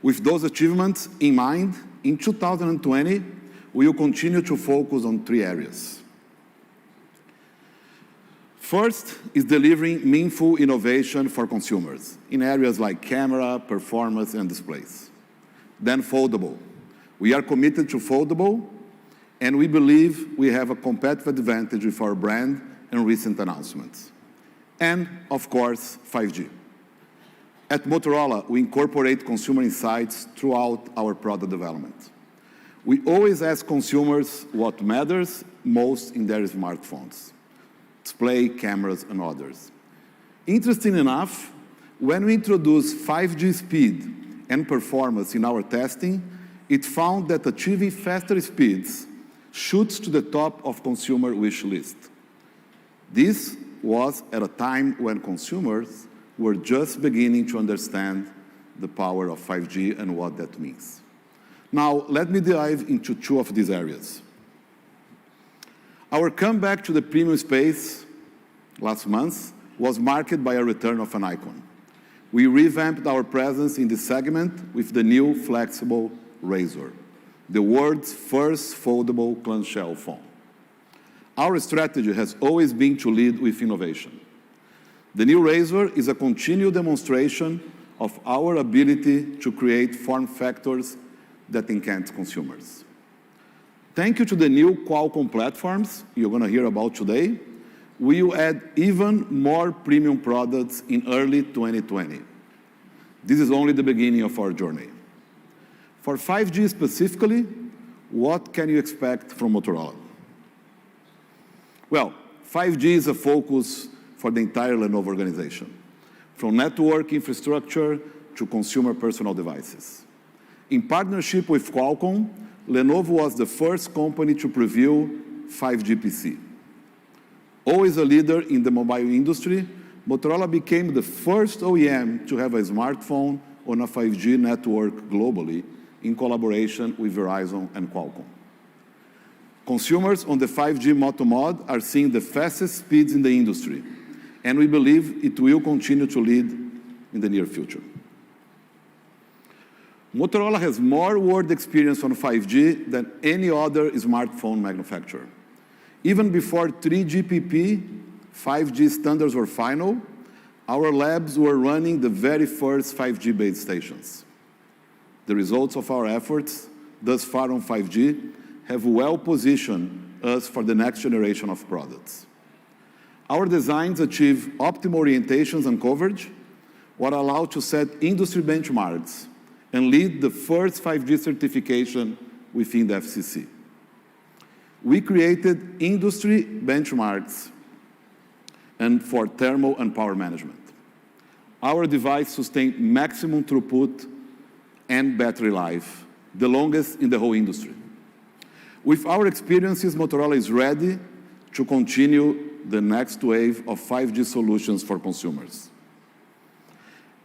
With those achievements in mind, in 2020, we will continue to focus on 3 areas. First is delivering meaningful innovation for consumers in areas like camera, performance, and displays. Then foldable. We are committed to foldable, and we believe we have a competitive advantage with our brand and recent announcements. And, of course, 5G. At Motorola, we incorporate consumer insights throughout our product development. We always ask consumers what matters most in their smartphones: display, cameras, and others. Interesting enough, when we introduced 5G speed and performance in our testing, it found that achieving faster speeds shoots to the top of consumer wish list. This was at a time when consumers were just beginning to understand the power of 5G and what that means. Now, let me dive into 2 of these areas. Our comeback to the premium space last month was marked by a return of an icon. We revamped our presence in this segment with the new flexible Razr, the world's first foldable clamshell phone. Our strategy has always been to lead with innovation. The new Razr is a continued demonstration of our ability to create form factors that enhance consumers. Thank you to the new Qualcomm platforms you're going to hear about today, we will add even more premium products in early 2020. This is only the beginning of our journey. For 5G specifically, what can you expect from Motorola? Well, 5G is a focus for the entire Lenovo organization, from network infrastructure to consumer personal devices. In partnership with Qualcomm, Lenovo was the first company to preview 5G PC. Always a leader in the mobile industry, Motorola became the first OEM to have a smartphone on a 5G network globally in collaboration with Verizon and Qualcomm. Consumers on the 5G Moto Mod are seeing the fastest speeds in the industry, and we believe it will continue to lead in the near future. Motorola has more world experience on 5G than any other smartphone manufacturer. Even before 3GPP 5G standards were final, our labs were running the very first 5G base stations. The results of our efforts thus far on 5G have well positioned us for the next generation of products. Our designs achieve optimal orientations and coverage, what allow to set industry benchmarks and lead the first 5G certification within the FCC. We created industry benchmarks and for thermal and power management. Our device sustained maximum throughput and battery life, the longest in the whole industry. With our experiences, Motorola is ready to continue the next wave of 5G solutions for consumers.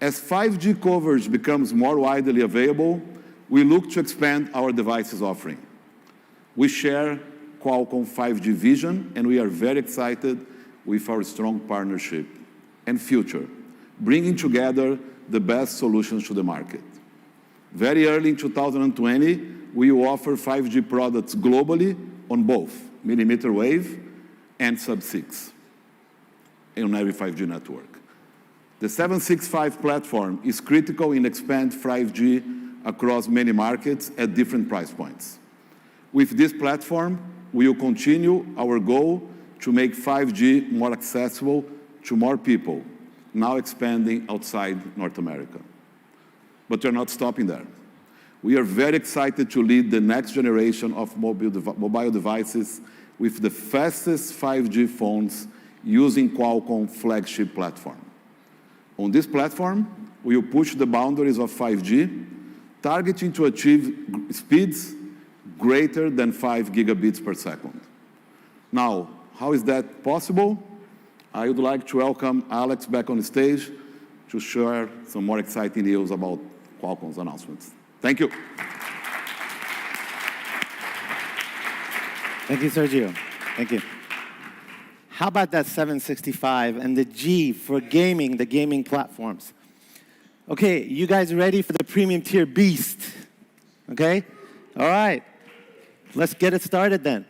As 5G coverage becomes more widely available, we look to expand our devices offering. We share Qualcomm 5G vision, and we are very excited with our strong partnership and future, bringing together the best solutions to the market. Very early in 2020, we will offer 5G products globally on both millimeter wave and sub-6 on every 5G network. The 765 platform is critical in expanding 5G across many markets at different price points. With this platform, we will continue our goal to make 5G more accessible to more people, now expanding outside North America. But we're not stopping there. We are very excited to lead the next generation of mobile devices with the fastest 5G phones using Qualcomm flagship platform. On this platform, will push the boundaries of 5G, targeting to achieve speeds greater than 5 gigabits per second. Now, how is that possible? I would like to welcome Alex back on the stage to share some more exciting news about Qualcomm's announcements. Thank you. Thank you, Sergio. Thank you. How about that 765 and the G for gaming, the gaming platforms? Okay, you guys ready for the premium tier beast? Okay? All right. Let's get it started then.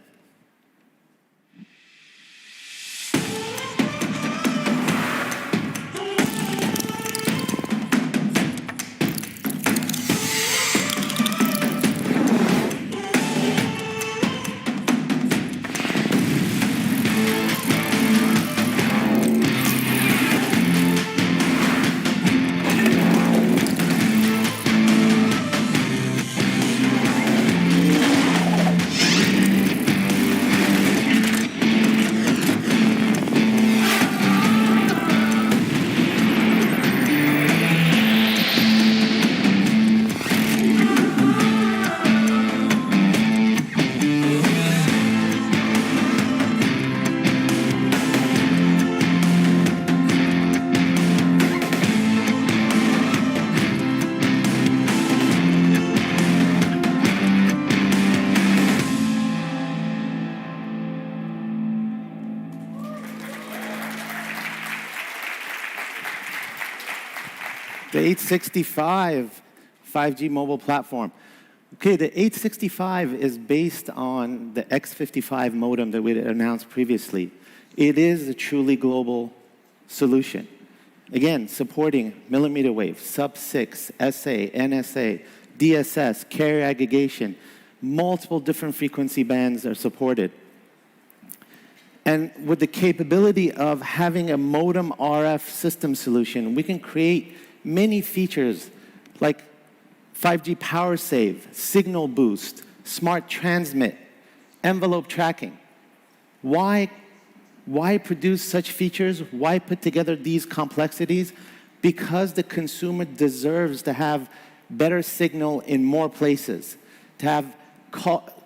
The 865 5G mobile platform. Okay, the 865 is based on the X55 modem that we announced previously. It is a truly global solution. Again, supporting millimeter wave, sub-6, SA, NSA, DSS, carrier aggregation, multiple different frequency bands are supported. And with the capability of having a modem RF system solution, we can create many features like 5G power save, signal boost, smart transmit, envelope tracking. Why produce such features? Why put together these complexities? Because the consumer deserves to have better signal in more places, to have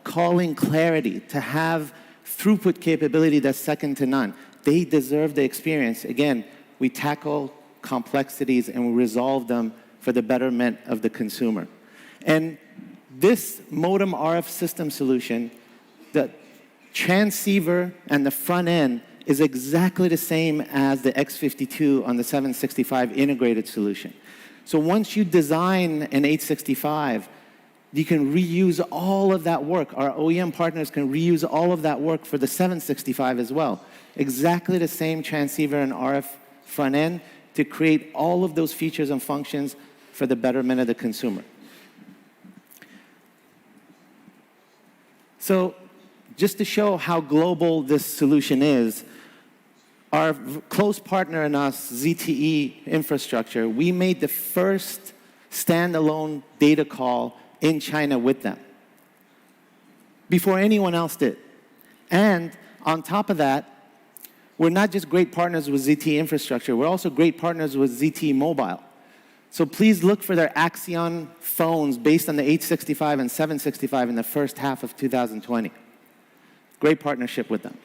calling clarity, to have throughput capability that's second to none. They deserve the experience. Again, we tackle complexities and we resolve them for the betterment of the consumer. And this modem RF system solution, the transceiver and the front end is exactly the same as the X52 on the 765 integrated solution. So once you design an 865, you can reuse all of that work. Our OEM partners can reuse all of that work for the 765 as well. Exactly the same transceiver and RF front end to create all of those features and functions for the betterment of the consumer. So just to show how global this solution is, our close partner in us, ZTE Infrastructure, we made the first standalone data call in China with them before anyone else did. And on top of that, we're not just great partners with ZTE Infrastructure, we're also great partners with ZTE Mobile. So please look for their Axion phones based on the 865 and 765 in the first half of 2020. Great partnership with them.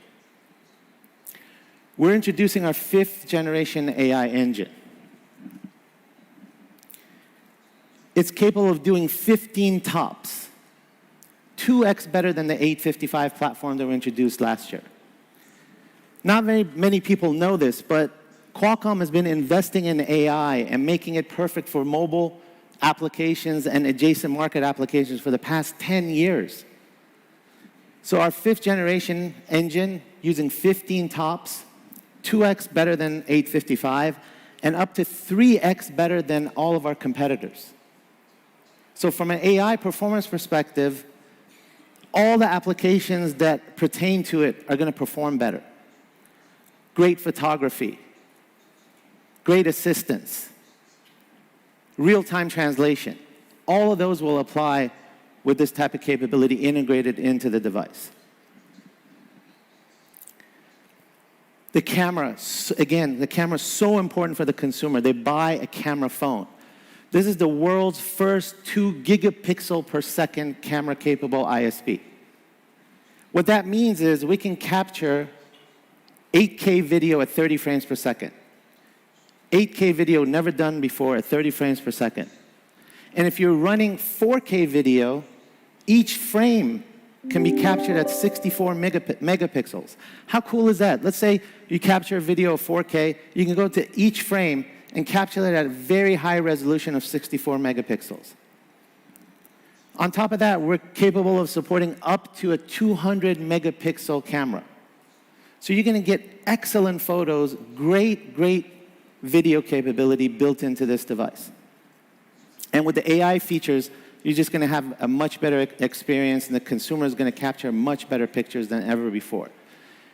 We're introducing our 5th generation AI engine. It's capable of doing 15 tops, 2x better than the 855 platform that we introduced last year. Not very many people know this, but Qualcomm has been investing in AI and making it perfect for mobile applications and adjacent market applications for the past 10 years. So our 5th generation engine using 15 tops, 2x better than 855, and up to 3x better than all of our competitors. So from an AI performance perspective, all the applications that pertain to it are going to perform better. Great photography, great assistance, real-time translation. All of those will apply with this type of capability integrated into the device. The camera, again, the camera is so important for the consumer. They buy a camera phone. This is the world's first 2 gigapixel per second camera-capable ISP. What that means is we can capture 8K video at 30 frames per second. 8K video never done before at 30 frames per second. And if you're running 4K video, each frame can be captured at 64 megapixels. How cool is that? Let's say you capture a video of 4K, you can go to each frame and capture it at a very high resolution of 64 megapixels. On top of that, we're capable of supporting up to a 200 megapixel camera. So you're going to get excellent photos, great video capability built into this device. And with the AI features, you're just going to have a much better experience, and the consumer is going to capture much better pictures than ever before.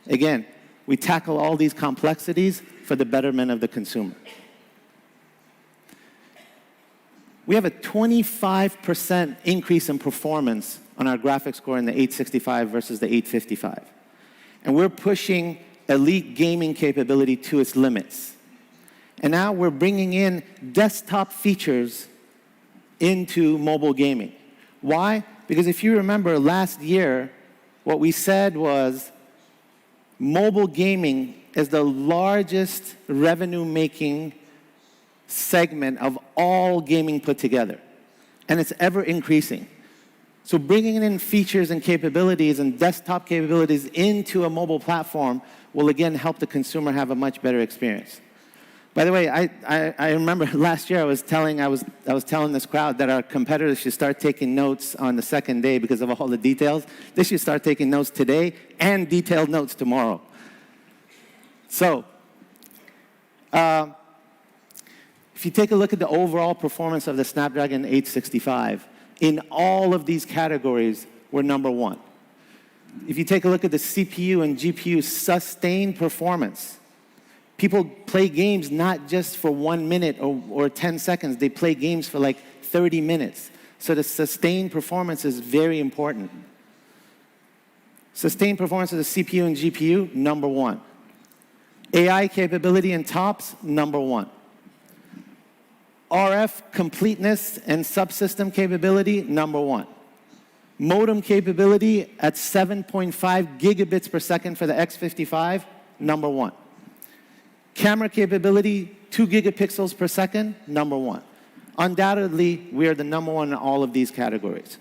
Again, we tackle all these complexities for the betterment of the consumer. We have a 25% increase in performance on our graphics score in the 865 versus the 855. And we're pushing elite gaming capability to its limits. And now we're bringing in desktop features into mobile gaming. Why? Because if you remember last year, what we said was mobile gaming is the largest revenue-making segment of all gaming put together. And it's ever increasing. So bringing in features and capabilities and desktop capabilities into a mobile platform will again help the consumer have a much better experience. By the way, I remember last year I was telling this crowd that our competitors should start taking notes on the second day because of all the details. They should start taking notes today and detailed notes tomorrow. So, if you take a look at the overall performance of the Snapdragon 865, in all of these categories, we're #1. If you take a look at the CPU and GPU sustained performance, people play games not just for 1 minute or 10 seconds. They play games for like 30 minutes. So the sustained performance is very important. Sustained performance of the CPU and GPU, #1. AI capability and TOPS, #1. RF completeness and subsystem capability, #1. Modem capability at 7.5 gigabits per second for the X55, #1. Camera capability, 2 gigapixels per second, #1. Undoubtedly, we are the #1 in all of these categories.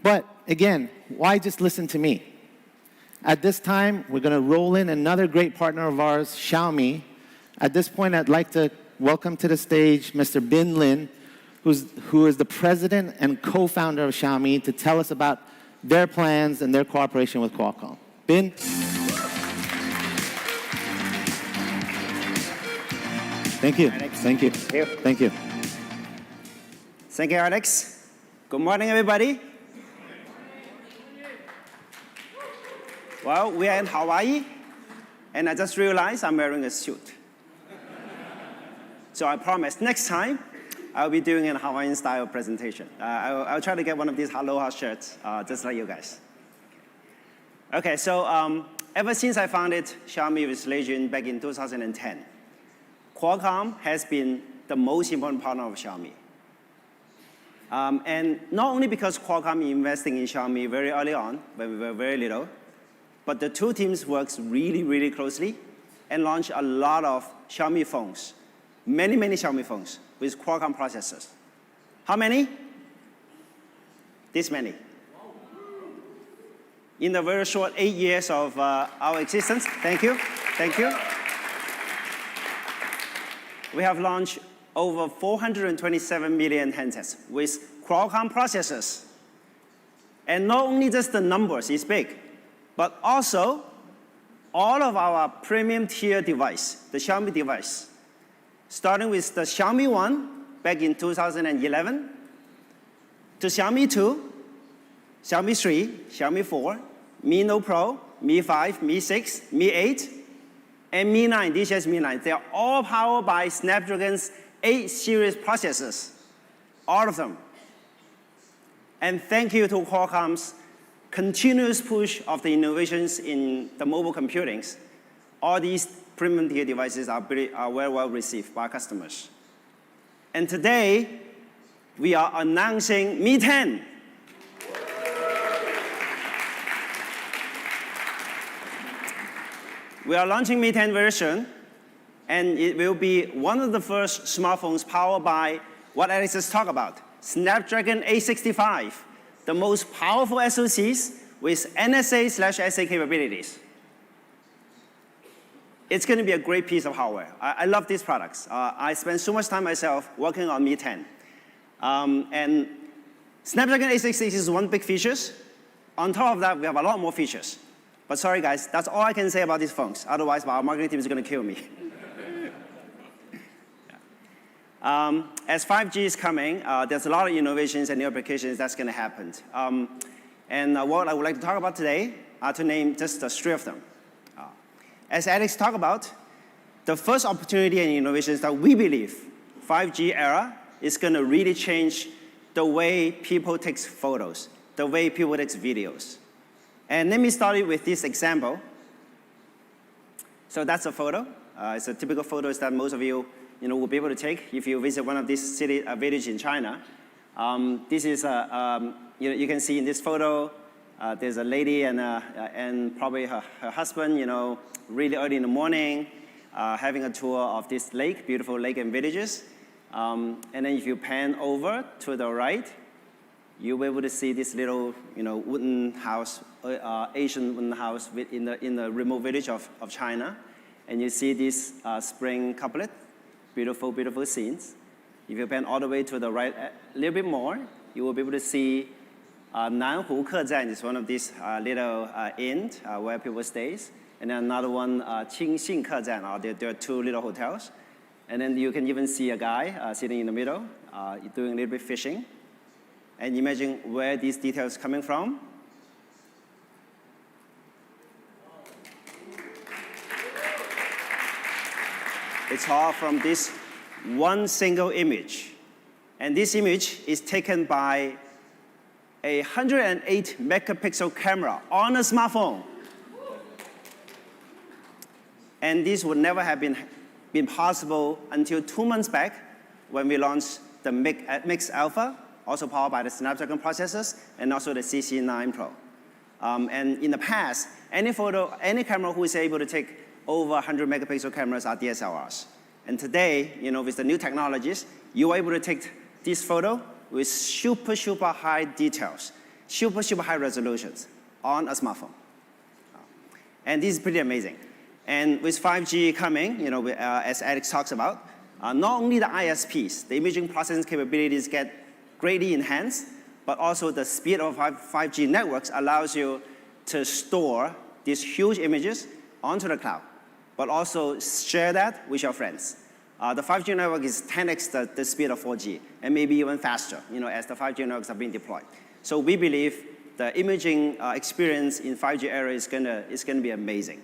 But again, why just listen to me? At this time, we're going to roll in another great partner of ours, Xiaomi. At this point, I'd like to welcome to the stage Mr. Bin Lin, who is the president and co-founder of Xiaomi, to tell us about their plans and their cooperation with Qualcomm. Bin? Thank you. Thank you. Thank you. Thank you, Alex. Good morning, everybody. Well, we are in Hawaii, and I just realized I'm wearing a suit. So I promise next time, I'll be doing a Hawaiian-style presentation. I'll try to get one of these Aloha shirts, just like you guys. Okay, so ever since I founded Xiaomi with Legion back in 2010, Qualcomm has been the most important partner of Xiaomi. And not only because Qualcomm investing in Xiaomi very early on, when we were very little, but the two teams worked really, really closely and launched a lot of Xiaomi phones, many Xiaomi phones with Qualcomm processors. How many? This many. In the very short 8 years of our existence, thank you. We have launched over 427 million handsets with Qualcomm processors. And not only just the numbers is big, but also all of our premium tier device, the Xiaomi device, starting with the Xiaomi 1 back in 2011, to Xiaomi 2, Xiaomi 3, Xiaomi 4, Mi Note Pro, Mi 5, Mi 6, Mi 8, and Mi 9, DJI's Mi 9. They are all powered by Snapdragon's 8 series processors, all of them. And thank you to Qualcomm's continuous push of the innovations in the mobile computings, all these premium tier devices are very well received by customers. And today, we are announcing Mi 10. We are launching Mi 10 version, and it will be one of the first smartphones powered by what Alex just talked about, Snapdragon 865, the most powerful SoCs with NSA/SA capabilities. It's going to be a great piece of hardware. I love these products. I spent so much time myself working on Mi 10. And Snapdragon 866 is one big feature. On top of that, we have a lot more features. But sorry, guys, that's all I can say about these phones. Otherwise, our marketing team is going to kill me. As 5G is coming, there's a lot of innovations and new applications that's going to happen. And what I would like to talk about today are to name just three of them. As Alex talked about, the first opportunity and innovations that we believe 5G era is going to really change the way people take photos, the way people take videos. And let me start with this example. So that's a photo. It's a typical photos that most of you, will be able to take if you visit one of these villages in China. This is you can see in this photo, there's a lady and probably her husband, really early in the morning, having a tour of this lake, beautiful lake and villages. And then if you pan over to the right, you'll be able to see this little, wooden house, Asian wooden house in the remote village of China. And you see this spring couplet, beautiful, beautiful scenes. If you pan all the way to the right a little bit more, you will be able to see NanhuKezhan is one of these little inns where people stays. And then another one, Qingxin Kezhan, there are two little hotels. And then you can even see a guy sitting in the middle, doing a little bit fishing. And imagine where these details are coming from. It's all from this one single image. And this image is taken by a 108 megapixel camera on a smartphone. And this would never have been possible until 2 months back when we launched the Mix Alpha, also powered by the Snapdragon processors, and also the CC9 Pro. And in the past, any camera who is able to take over 100 megapixel cameras are DSLRs. And today, with the new technologies, you are able to take this photo with super, super high details, super, super high resolutions on a smartphone. And this is pretty amazing. And with 5G coming, as Alex talks about, not only the ISPs, the imaging processing capabilities get greatly enhanced, but also the speed of 5G networks allows you to store these huge images onto the cloud, but also share that with your friends. The 5G network is 10x the speed of 4G, and maybe even faster, as the 5G networks are being deployed. So we believe the imaging experience in 5G era is gonna be amazing.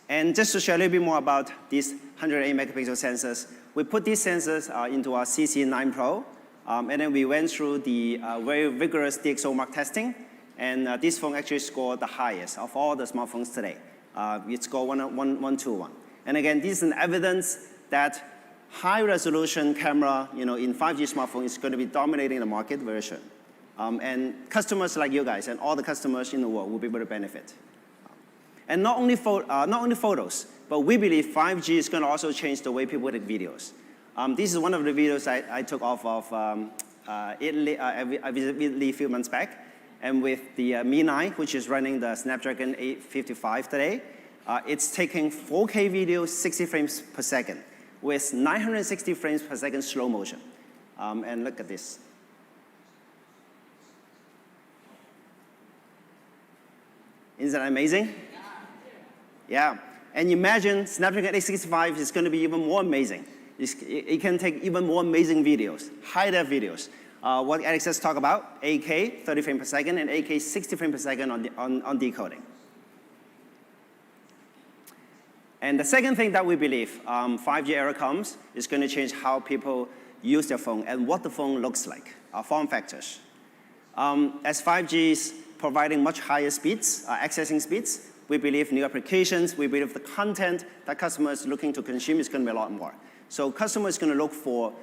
And just to share a little bit more about these 108 megapixel sensors, we put these sensors into our CC9 Pro, and then we went through the very vigorous DxO Mark testing, and this phone actually scored the highest of all the smartphones today. It scored 121. And again, this is an evidence that high-resolution camera, in 5G smartphone is going to be dominating the market very soon. And customers like you guys and all the customers in the world will be able to benefit. And not only photos, but we believe 5G is going to also change the way people take videos. This is one of the videos I took off of Italy. I visited Italy a few months back. And with the Mi 9, which is running the Snapdragon 855 today, it's taking 4K video 60 frames per second with 960 frames per second slow motion. And look at this. Isn't that amazing? Yeah. And imagine Snapdragon 865 is going to be even more amazing. It can take even more amazing videos, high-def videos. What Alex just talked about, 8K 30 frames per second and 8K 60 frames per second on decoding. And the second thing that we believe 5G era comes is going to change how people use their phone and what the phone looks like, form factors. As 5G is providing much higher speeds, accessing speeds. We believe new applications, we believe the content that customers are looking to consume is going to be a lot more. So customers are going to look for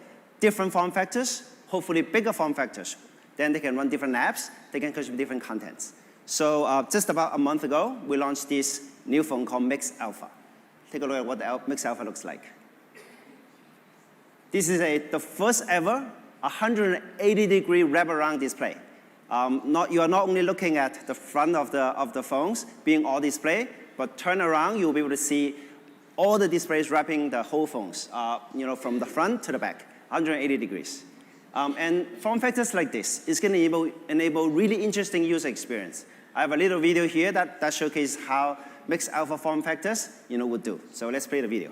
different form factors, hopefully bigger form factors. Then they can run different apps, they can consume different contents. So just about a month ago, we launched this new phone called Mix Alpha. Take a look at what the Mix Alpha looks like. This is the first ever 180-degree wraparound display. You are not only looking at the front of the phones being all display, but turn around, you'll be able to see all the displays wrapping the whole phones, from the front to the back, 180 degrees. And form factors like this is going to enable really interesting user experience. I have a little video here that showcases how Mix Alpha form factors would do. So let's play the video.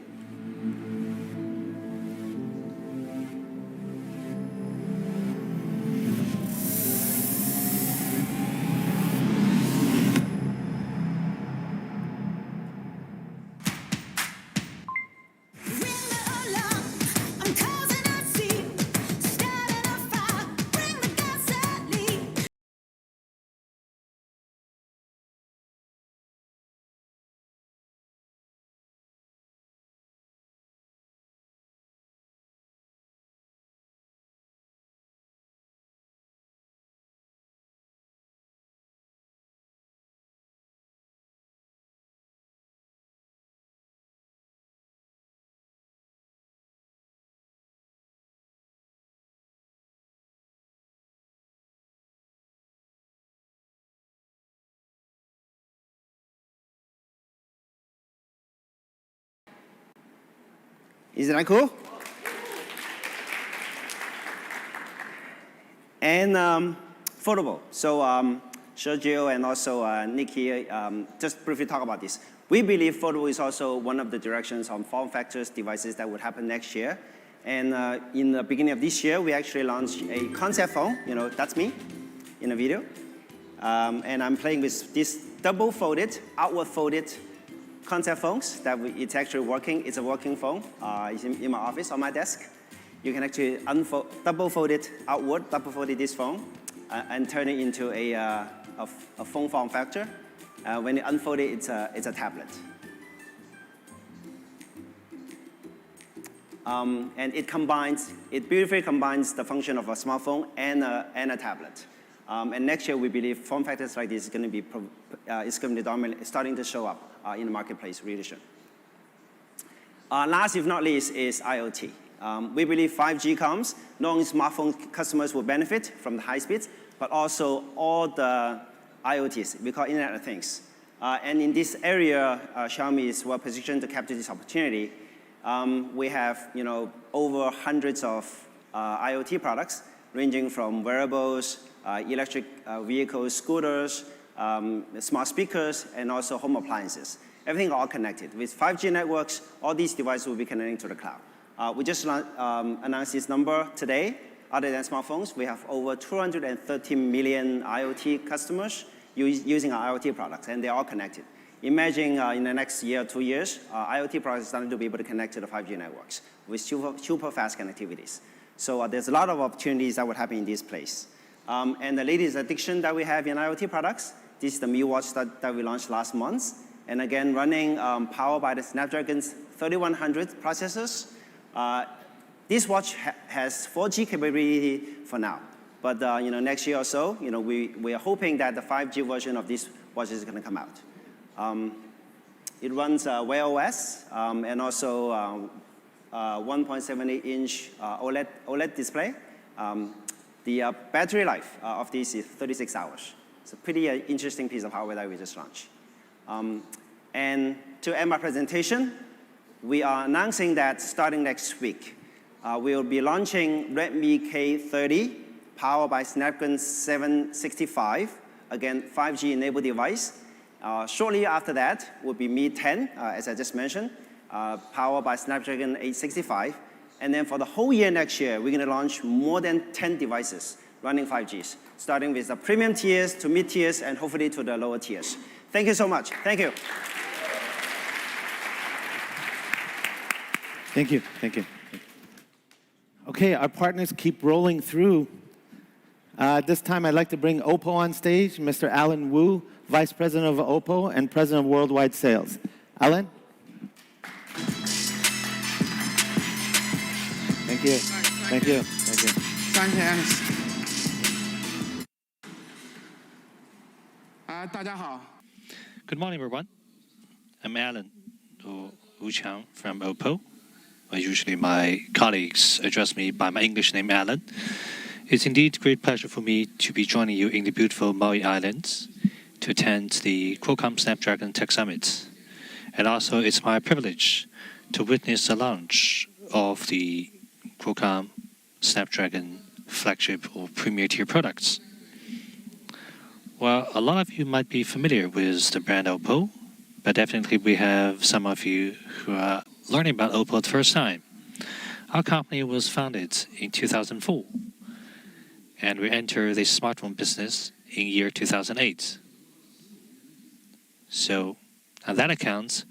Isn't that cool? And foldable. So Sergio and also Nikki just briefly talk about this. We believe foldable is also one of the directions on form factors devices that would happen next year. And in the beginning of this year, we actually launched a concept phone. That's me in a video. And I'm playing with this double-folded, outward-folded concept phones that it's actually working. It's a working phone. It's in my office on my desk. You can actually double-fold it outward, double-fold this phone, and turn it into a phone form factor. When you unfold it, it's a tablet. And it beautifully combines the function of a smartphone and a tablet. And next year, we believe form factors like this is going to be starting to show up in the marketplace really soon. Last, if not least, is IoT. We believe 5G comes, not only smartphone customers will benefit from the high speeds, but also all the IoTs, we call Internet of Things. And in this area, Xiaomi is well positioned to capture this opportunity. We have over hundreds of IoT products, ranging from wearables, electric vehicles, scooters, smart speakers, and also home appliances. Everything all connected. With 5G networks, all these devices will be connecting to the cloud. We just announced this number today. Other than smartphones, we have over 230 million IoT customers using our IoT products, and they're all connected. Imagine in the next year or 2 years, IoT products are starting to be able to connect to the 5G networks with super fast connectivities. So there's a lot of opportunities that would happen in this place. And the latest addition that we have in IoT products, this is the Mi Watch that we launched last month. And again, running powered by the Snapdragon 3100 processors. This watch has 4G capability for now. But next year or so, we are hoping that the 5G version of this watch is going to come out. It runs Wear OS and also 1.78-inch OLED display. The battery life of this is 36 hours. It's a pretty interesting piece of hardware that we just launched. And to end my presentation, we are announcing that starting next week, we'll be launching Redmi K30, powered by Snapdragon 765, again, 5G-enabled device. Shortly after that will be Mi 10, as I just mentioned, powered by Snapdragon 865. And then for the whole year next year, we're going to launch more than 10 devices running 5Gs, starting with the premium tiers to mid tiers and hopefully to the lower tiers. Thank you so much. Thank you. Thank you. Thank you. Okay, our partners keep rolling through. This time, I'd like to bring Oppo on stage, Mr. Alan Wu, Vice President of Oppo and President of Worldwide Sales. Alan? Thank you. Thank you. Thank you. Thank you, Alice. 大家好。 Good morning, everyone. I'm Alan Wu Chang from Oppo. Usually my colleagues address me by my English name, Alan. It's indeed a great pleasure for me to be joining you in the beautiful Maui Islands to attend the Qualcomm Snapdragon Tech Summit. And also, it's my privilege to witness the launch of the Qualcomm Snapdragon flagship or premier tier products. Well, a lot of you might be familiar with the brand Oppo, but definitely we have some of you who are learning about Oppo for the first time. Our company was founded in 2004, and we entered the smartphone business in year 2008. So, on that account,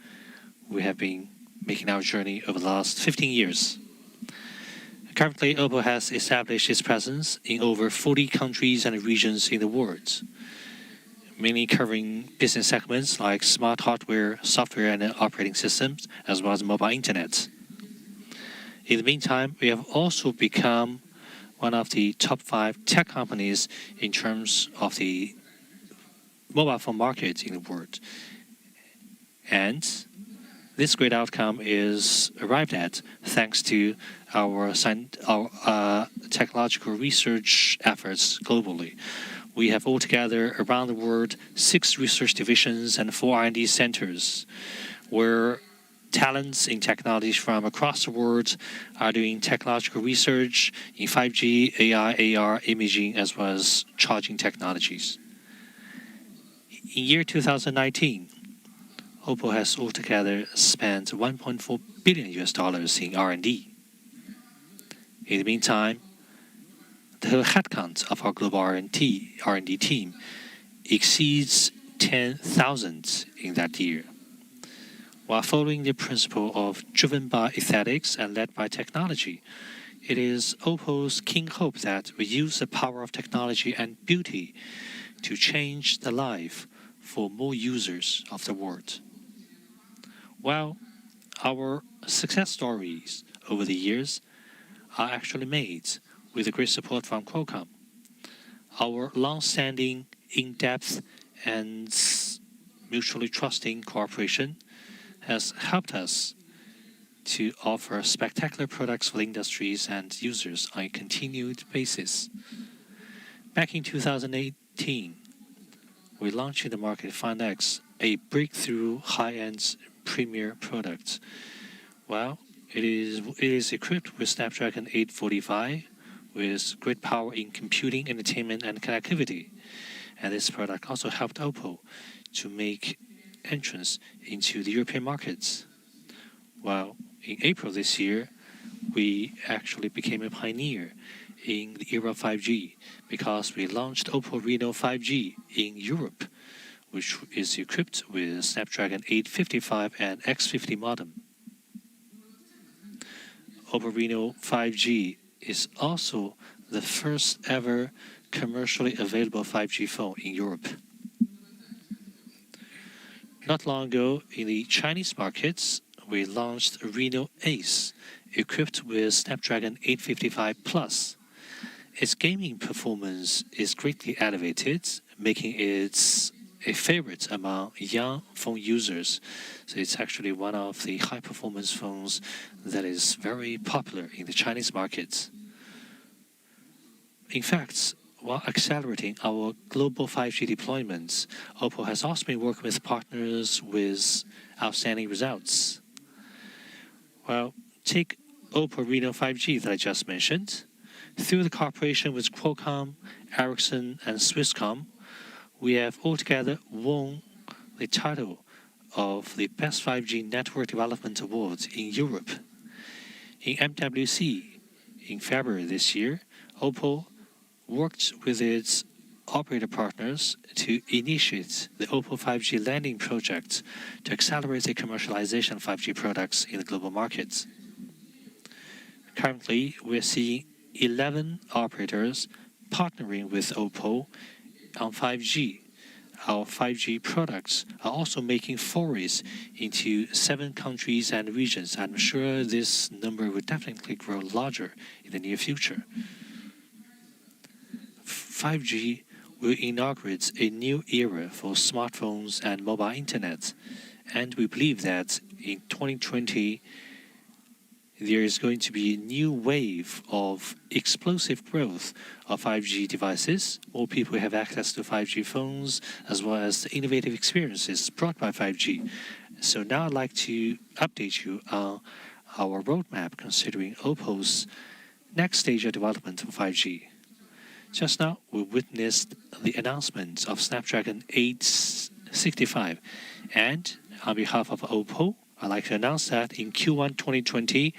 we have been making our journey over the last 15 years. Currently, Oppo has established its presence in over 40 countries and regions in the world, mainly covering business segments like smart hardware, software, and operating systems, as well as mobile internet. In the meantime, we have also become one of the top 5 tech companies in terms of the mobile phone market in the world. And this great outcome is arrived at thanks to our technological research efforts globally. We have altogether around the world 6 research divisions and 4 R&D centers, where talents in technologies from across the world are doing technological research in 5G, AI, AR, imaging, as well as charging technologies. In year 2019, Oppo has altogether spent $1.4 billion in R&D. In the meantime, the headcount of our global R&D team exceeds 10,000 in that year. While following the principle of driven by aesthetics and led by technology, it is Oppo's keen hope that we use the power of technology and beauty to change the life for more users of the world. Well, our success stories over the years are actually made with the great support from Qualcomm. Our long-standing, in-depth, and mutually trusting cooperation has helped us to offer spectacular products for industries and users on a continued basis. Back in 2018, we launched in the market Find X, a breakthrough high-end premier product. Well, it is equipped with Snapdragon 845 with great power in computing, entertainment, and connectivity. And this product also helped Oppo to make entrance into the European markets. Well, in April this year, we actually became a pioneer in the era of 5G because we launched Oppo Reno 5G in Europe, which is equipped with Snapdragon 855 and X50 modem. Oppo Reno 5G is also the first ever commercially available 5G phone in Europe. Not long ago, in the Chinese markets, we launched Reno Ace, equipped with Snapdragon 855 Plus. Its gaming performance is greatly elevated, making it a favorite among young phone users. So it's actually one of the high-performance phones that is very popular in the Chinese market. In fact, while accelerating our global 5G deployments, Oppo has also been working with partners with outstanding results. Well, take Oppo Reno 5G that I just mentioned. Through the cooperation with Qualcomm, Ericsson, and Swisscom, we have altogether won the title of the Best 5G Network Development Awards in Europe. In MWC, in February this year, Oppo worked with its operator partners to initiate the Oppo 5G landing project to accelerate the commercialization of 5G products in the global markets. Currently, we're seeing 11 operators partnering with Oppo on 5G. Our 5G products are also making forays into 7 countries and regions. I'm sure this number will definitely grow larger in the near future. 5G will inaugurate a new era for smartphones and mobile internet, and we believe that in 2020 there is going to be a new wave of explosive growth of 5G devices. More people have access to 5G phones, as well as the innovative experiences brought by 5G. So now I'd like to update you on our roadmap considering Oppo's next stage of development of 5G. Just now, we witnessed the announcement of Snapdragon 865, and on behalf of Oppo, I'd like to announce that in Q1 2020,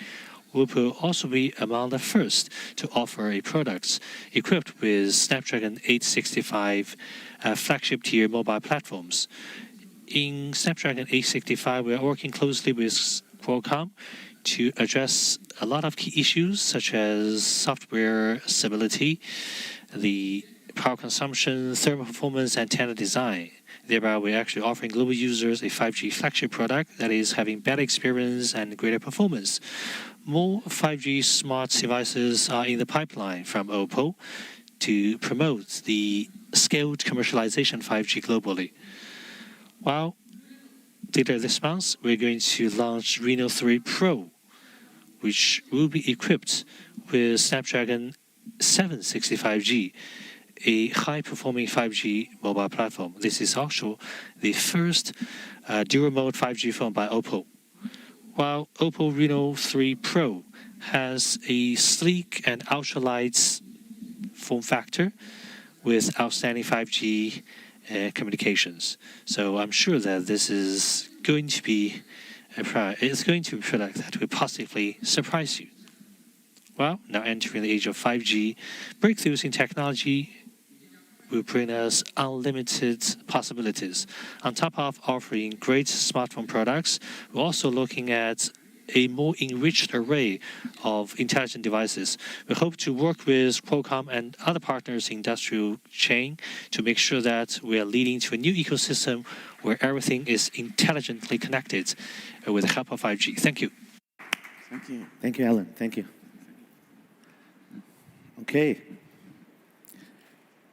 Oppo will also be among the first to offer a product equipped with Snapdragon 865 flagship tier mobile platforms. In Snapdragon 865, we are working closely with Qualcomm to address a lot of key issues such as software stability, the power consumption, thermal performance, antenna design. Thereby, we're actually offering global users a 5G flagship product that is having better experience and greater performance. More 5G smart devices are in the pipeline from Oppo to promote the scaled commercialization of 5G globally. While later this month, we're going to launch Reno 3 Pro, which will be equipped with Snapdragon 765G, a high-performing 5G mobile platform. This is also the first dual-mode 5G phone by Oppo. While Oppo Reno 3 Pro has a sleek and ultralight form factor with outstanding 5G communications. So I'm sure that this is going to be a product that will positively surprise you. Well, now entering the age of 5G, breakthroughs in technology will bring us unlimited possibilities. On top of offering great smartphone products, we're also looking at a more enriched array of intelligent devices. We hope to work with Qualcomm and other partners in the industrial chain to make sure that we are leading to a new ecosystem where everything is intelligently connected with the help of 5G. Thank you. Thank you. Thank you, Alan. Thank you. Okay.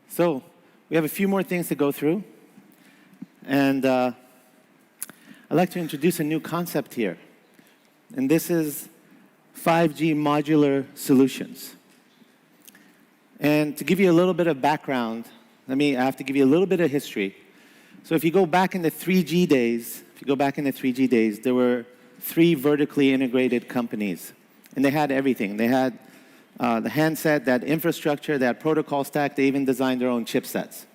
So we have a few more things to go through. And I'd like to introduce a new concept here. And this is 5G modular solutions. And to give you a little bit of background, I have to give you a little bit of history. So if you go back in the 3G days, there were 3 vertically integrated companies. And they had everything. They had the handset, that infrastructure, that protocol stack. They even designed their own chipsets.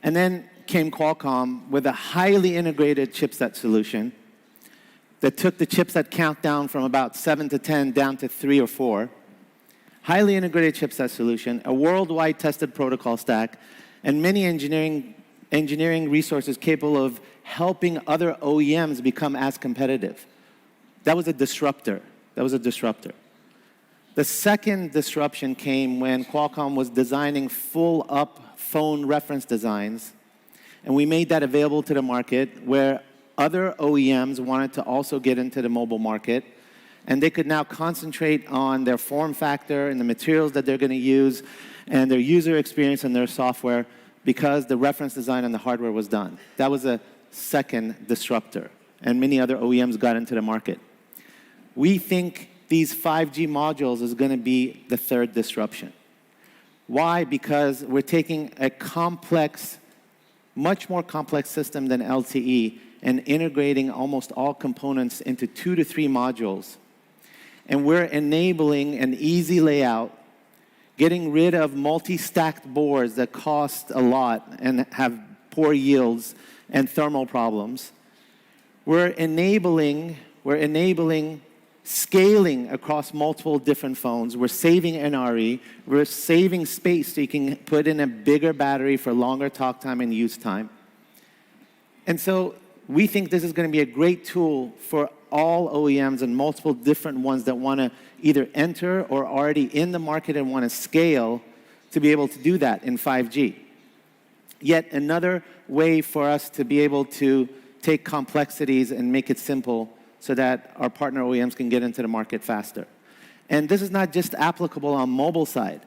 And then came Qualcomm with a highly integrated chipset solution that took the chipset count down from about 7 to 10 down to 3 or 4. Highly integrated chipset solution, a worldwide tested protocol stack, and many engineering resources capable of helping other OEMs become as competitive. That was a disruptor. The second disruption came when Qualcomm was designing full-up phone reference designs, and we made that available to the market where other OEMs wanted to also get into the mobile market, and they could now concentrate on their form factor and the materials that they're going to use and their user experience and their software because the reference design and the hardware was done. That was a second disruptor, and many other OEMs got into the market. We think these 5G modules is going to be the third disruption. Why? Because we're taking a complex, much more complex system than LTE and integrating almost all components into 2 to 3 modules. And we're enabling an easy layout, getting rid of multi-stacked boards that cost a lot and have poor yields and thermal problems. We're enabling scaling across multiple different phones. We're saving NRE. We're saving space so you can put in a bigger battery for longer talk time and use time. And so we think this is going to be a great tool for all OEMs and multiple different ones that want to either enter or already in the market and want to scale to be able to do that in 5G. Yet another way for us to be able to take complexities and make it simple so that our partner OEMs can get into the market faster. And this is not just applicable on mobile side.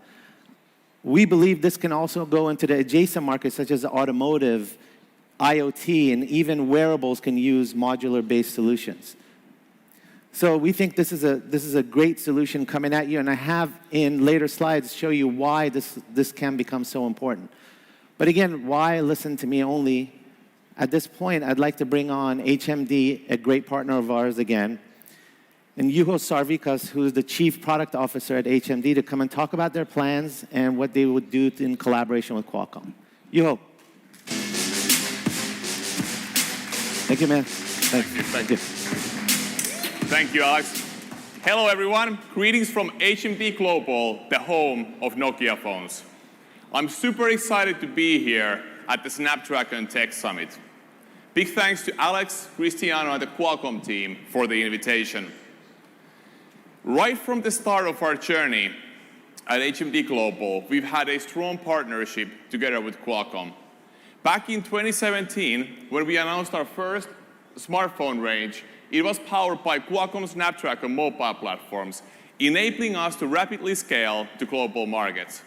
We believe this can also go into the adjacent markets such as automotive, IoT, and even wearables can use modular-based solutions. So we think this is a great solution coming at you, and I have in later slides show you why this can become so important. But again, why listen to me only? At this point, I'd like to bring on HMD, a great partner of ours again, and Juho Sarvikas, who's the Chief Product Officer at HMD, to come and talk about their plans and what they would do in collaboration with Qualcomm. Juho. Thank you, man. Thank you. Thank you, Alex. Hello, everyone. Greetings from HMD Global, the home of Nokia phones. I'm super excited to be here at the Snapdragon Tech Summit. Big thanks to Alex, Cristiano, and the Qualcomm team for the invitation. Right from the start of our journey at HMD Global, we've had a strong partnership together with Qualcomm. Back in 2017, when we announced our first smartphone range, it was powered by Qualcomm Snapdragon mobile platforms, enabling us to rapidly scale to global markets.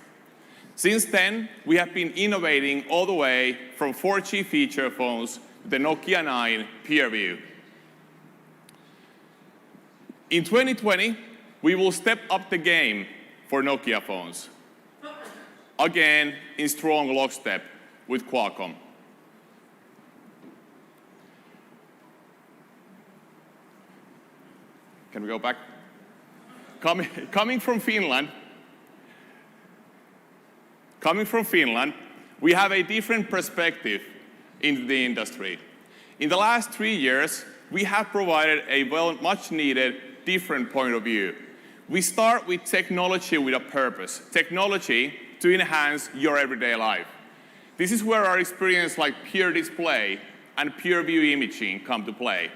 Since then, we have been innovating all the way from 4G feature phones to the Nokia 9 PureView. In 2020, we will step up the game for Nokia phones, again in strong lockstep with Qualcomm. Can we go back? Coming from Finland, we have a different perspective into the industry. In the last 3 years, we have provided a much needed different point of view. We start with technology with a purpose, technology to enhance your everyday life. This is where our experience like Pure Display and PureView imaging come to play.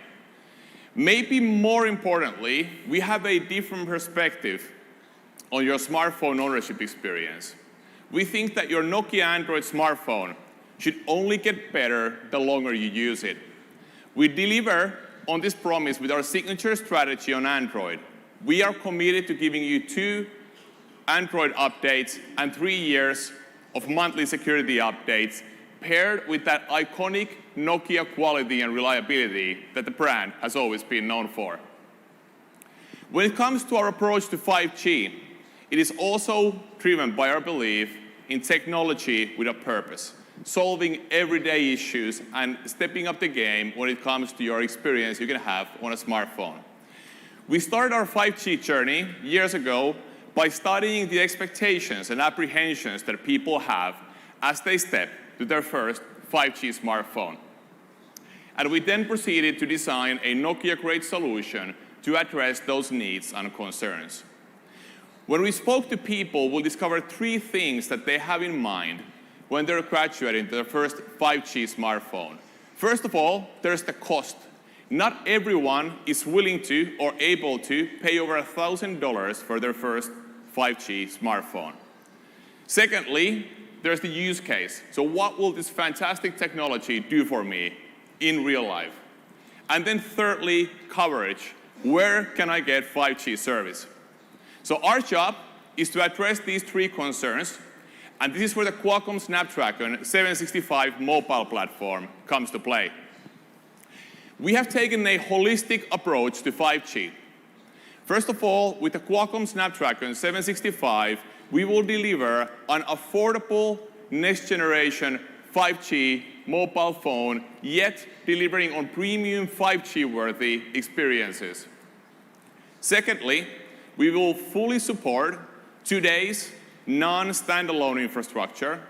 Maybe more importantly, we have a different perspective on your smartphone ownership experience. We think that your Nokia Android smartphone should only get better the longer you use it. We deliver on this promise with our signature strategy on Android. We are committed to giving you 2 Android updates and 3 years of monthly security updates paired with that iconic Nokia quality and reliability that the brand has always been known for. When it comes to our approach to 5G, it is also driven by our belief in technology with a purpose, solving everyday issues and stepping up the game when it comes to your experience you can have on a smartphone. We started our 5G journey years ago by studying the expectations and apprehensions that people have as they step to their first 5G smartphone. And we then proceeded to design a Nokia-grade solution to address those needs and concerns. When we spoke to people, we discovered 3 things that they have in mind when they're graduating to their first 5G smartphone. First of all, there's the cost. Not everyone is willing to or able to pay over $1,000 for their first 5G smartphone. Secondly, there's the use case. So what will this fantastic technology do for me in real life? And then thirdly, coverage. Where can I get 5G service? So our job is to address these 3 concerns, and this is where the Qualcomm Snapdragon 765 mobile platform comes to play. We have taken a holistic approach to 5G. First of all, with the Qualcomm Snapdragon 765, we will deliver an affordable next-generation 5G mobile phone, yet delivering on premium 5G-worthy experiences. Secondly, we will fully support today's non-standalone infrastructure,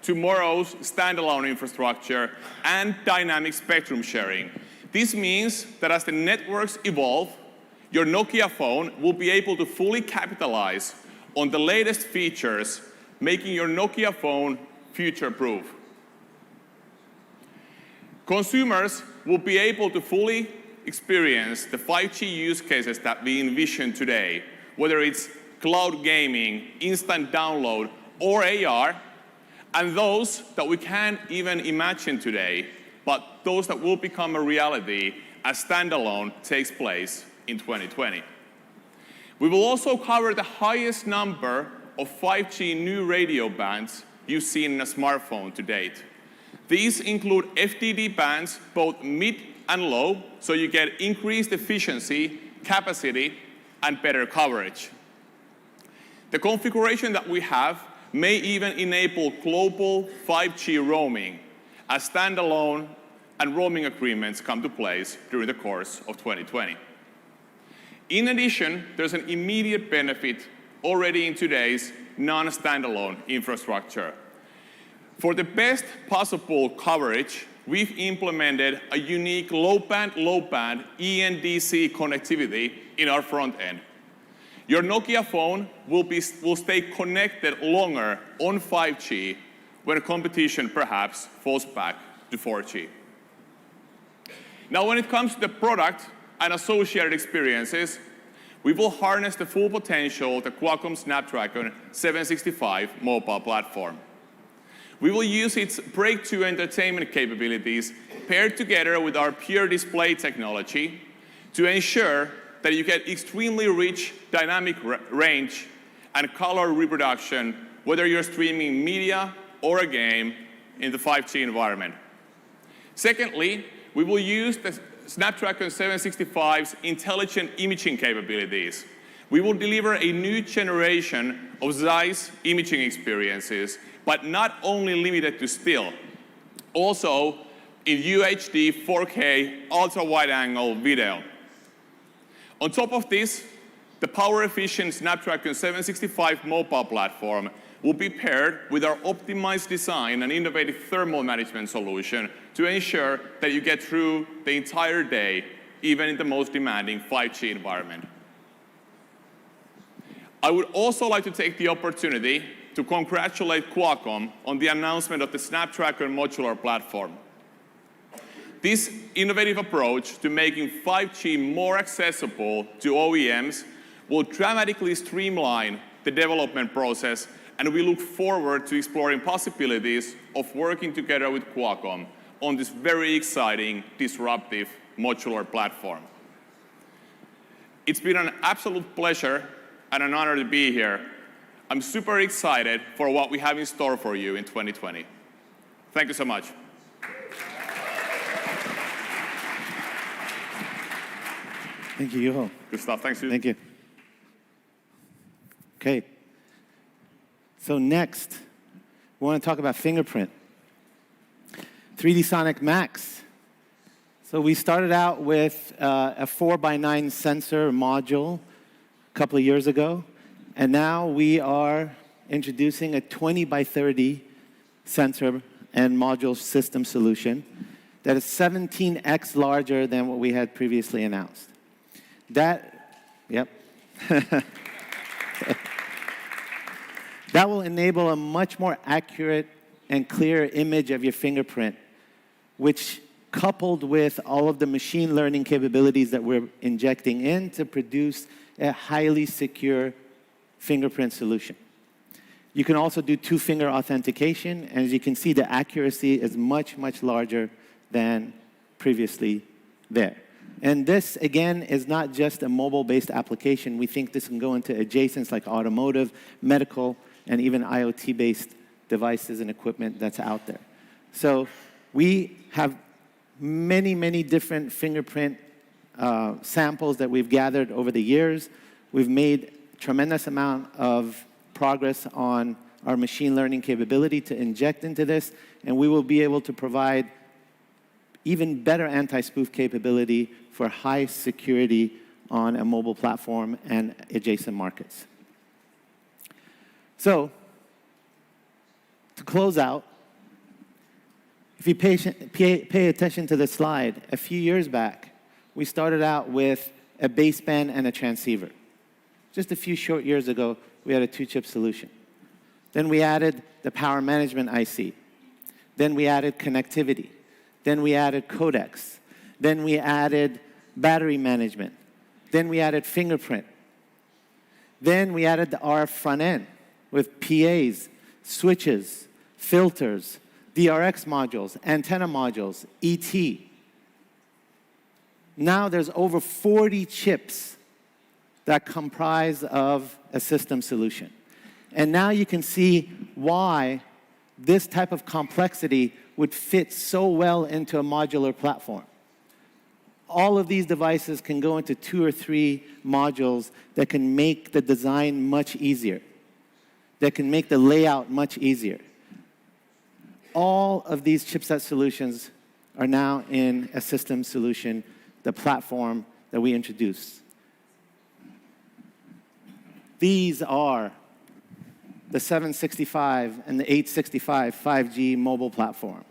tomorrow's standalone infrastructure, and dynamic spectrum sharing. This means that as the networks evolve, your Nokia phone will be able to fully capitalize on the latest features, making your Nokia phone future-proof. Consumers will be able to fully experience the 5G use cases that we envision today, whether it's cloud gaming, instant download, or AR, and those that we can't even imagine today, but those that will become a reality as standalone takes place in 2020. We will also cover the highest number of 5G new radio bands you've seen in a smartphone to date. These include FDD bands, both mid and low, so you get increased efficiency, capacity, and better coverage. The configuration that we have may even enable global 5G roaming as standalone and roaming agreements come to place during the course of 2020. In addition, there's an immediate benefit already in today's non-standalone infrastructure. For the best possible coverage, we've implemented a unique low-band ENDC connectivity in our front end. Your Nokia phone will stay connected longer on 5G when competition perhaps falls back to 4G. Now, when it comes to the product and associated experiences, we will harness the full potential of the Qualcomm Snapdragon 765 mobile platform. We will use its breakthrough entertainment capabilities paired together with our pure display technology to ensure that you get extremely rich dynamic range and color reproduction, whether you're streaming media or a game in the 5G environment. Secondly, we will use the Snapdragon 765's intelligent imaging capabilities. We will deliver a new generation of Zeiss imaging experiences, but not only limited to still, also in UHD 4K ultra-wide-angle video. On top of this, the power-efficient Snapdragon 765 mobile platform will be paired with our optimized design and innovative thermal management solution to ensure that you get through the entire day, even in the most demanding 5G environment. I would also like to take the opportunity to congratulate Qualcomm on the announcement of the Snapdragon modular platform. This innovative approach to making 5G more accessible to OEMs will dramatically streamline the development process, and we look forward to exploring possibilities of working together with Qualcomm on this very exciting, disruptive modular platform. It's been an absolute pleasure and an honor to be here. I'm super excited for what we have in store for you in 2020. Thank you so much. Thank you, Juho. Good stuff. Thanks, Susan. Thank you. Okay. So next, we want to talk about fingerprint. 3D Sonic Max. So we started out with a 4x9 sensor module a couple of years ago, and now we are introducing a 20x30 sensor and module system solution that is 17x larger than what we had previously announced. That will enable a much more accurate and clear image of your fingerprint, which, coupled with all of the machine learning capabilities that we're injecting in to produce a highly secure fingerprint solution. You can also do two-finger authentication, and as you can see, the accuracy is much, much larger than previously there. And this, again, is not just a mobile-based application. We think this can go into adjacents like automotive, medical, and even IoT-based devices and equipment that's out there. So we have many, many different fingerprint samples that we've gathered over the years. We've made a tremendous amount of progress on our machine learning capability to inject into this, and we will be able to provide even better anti-spoof capability for high security on a mobile platform and adjacent markets. So, to close out, if you pay attention to this slide, a few years back, we started out with a baseband and a transceiver. Just a few short years ago, we had a two-chip solution. Then we added the power management IC. Then we added connectivity. Then we added codecs. Then we added battery management. Then we added fingerprint. Then we added the RF front end with PAs, switches, filters, DRX modules, antenna modules, ET. Now there's over 40 chips that comprise of a system solution. And now you can see why this type of complexity would fit so well into a modular platform. All of these devices can go into 2 or 3 modules that can make the design much easier, that can make the layout much easier. All of these chipset solutions are now in a system solution, the platform that we introduced. These are the 765 and the 865 5G mobile platform.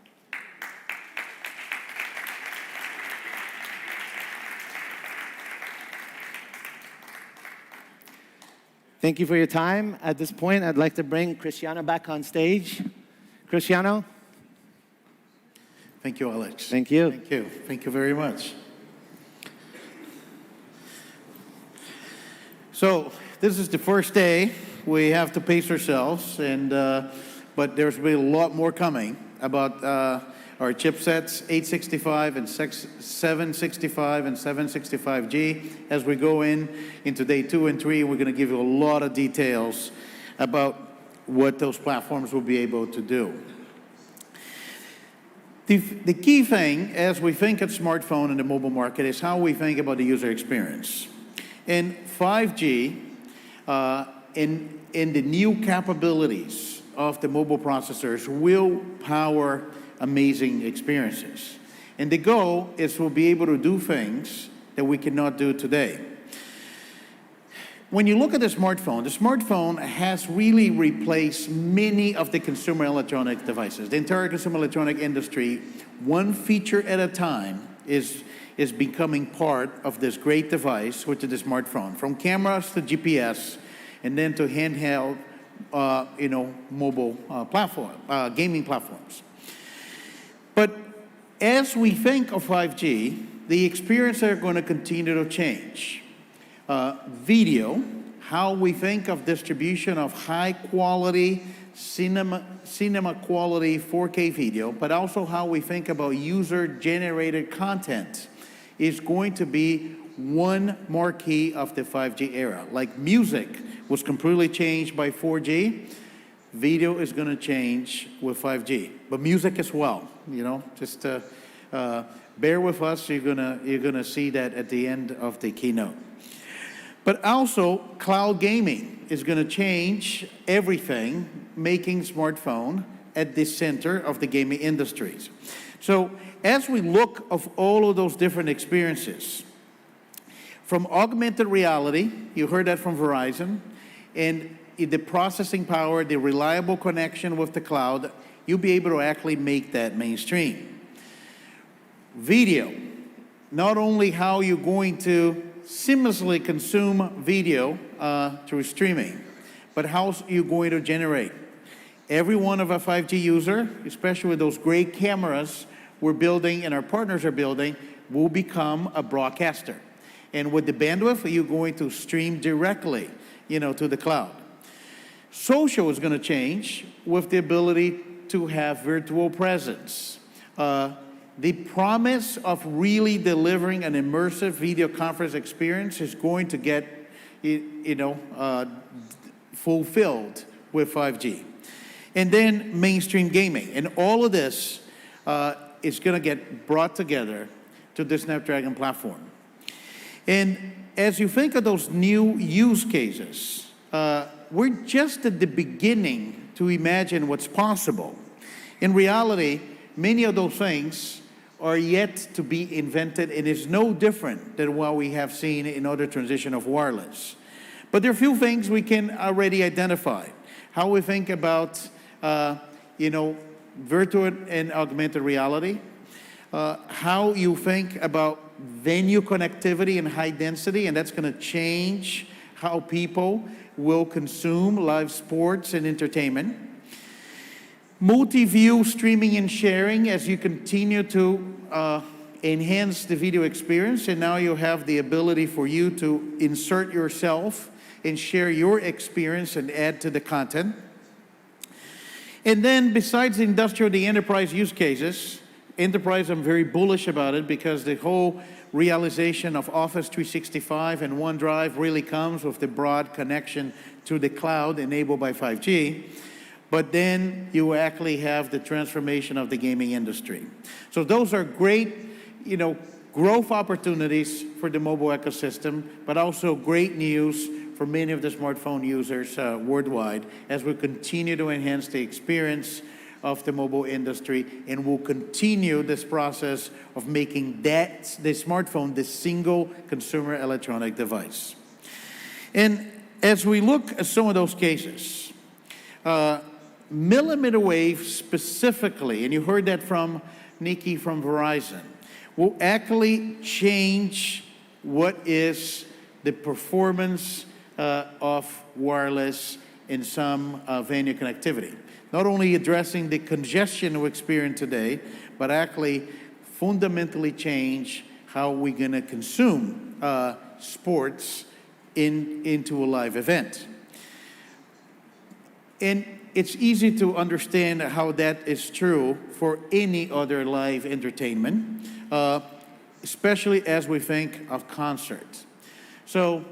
Thank you for your time. At this point, I'd like to bring Cristiano back on stage. Cristiano? Thank you, Alex. Thank you. Thank you. Thank you very much. So this is the first day. We have to pace ourselves, but there's been a lot more coming about our chipsets, 865 and 765 and 765G. As we go into day 2 and 3, we're going to give you a lot of details about what those platforms will be able to do. The key thing as we think of smartphone in the mobile market is how we think about the user experience. And 5G in the new capabilities of the mobile processors will power amazing experiences. And the goal is we'll be able to do things that we cannot do today. When you look at the smartphone has really replaced many of the consumer electronic devices. The entire consumer electronic industry, one feature at a time, is becoming part of this great device, which is the smartphone. From cameras to GPS, and then to handheld, mobile gaming platforms. But as we think of 5G, the experiences are going to continue to change. Video, how we think of distribution of high quality, cinema quality 4K video, but also how we think about user generated content is going to be one marquee of the 5G era. Like music was completely changed by 4G, video is going to change with 5G, but music as well. Just bear with us. You're gonna see that at the end of the keynote. But also, cloud gaming is going to change everything, making smartphone at the center of the gaming industries. So as we look of all of those different experiences, from augmented reality, you heard that from Verizon, and the processing power, the reliable connection with the cloud, you'll be able to actually make that mainstream. Video, not only how you're going to seamlessly consume video through streaming, but how you're going to generate. Every one of a 5G user, especially with those great cameras we're building and our partners are building, will become a broadcaster. And with the bandwidth, you're going to stream directly, to the cloud. Social is going to change with the ability to have virtual presence. The promise of really delivering an immersive video conference experience is going to get, fulfilled with 5G. And then mainstream gaming. And all of this is going to get brought together to the Snapdragon platform. And as you think of those new use cases, we're just at the beginning to imagine what's possible. In reality, many of those things are yet to be invented, and is no different than what we have seen in other transition of wireless. But there are a few things we can already identify. How we think about, virtual and augmented reality. How you think about venue connectivity and high density, and that's going to change how people will consume live sports and entertainment. Multi-view streaming and sharing as you continue to enhance the video experience, and now you have the ability for you to insert yourself and share your experience and add to the content. And then besides the industrial, the enterprise use cases, enterprise, I'm very bullish about it because the whole realization of Office 365 and OneDrive really comes with the broad connection to the cloud enabled by 5G. But then you actually have the transformation of the gaming industry. So those are great, growth opportunities for the mobile ecosystem, but also great news for many of the smartphone users worldwide as we continue to enhance the experience of the mobile industry, and we'll continue this process of making the smartphone the single consumer electronic device. And as we look at some of those cases, millimeter wave specifically, and you heard that from Nikki from Verizon, will actually change what is the performance of wireless in some venue connectivity. Not only addressing the congestion we experience today, but actually fundamentally change how we're going to consume sports into a live event. And it's easy to understand how that is true for any other live entertainment, especially as we think of concerts. So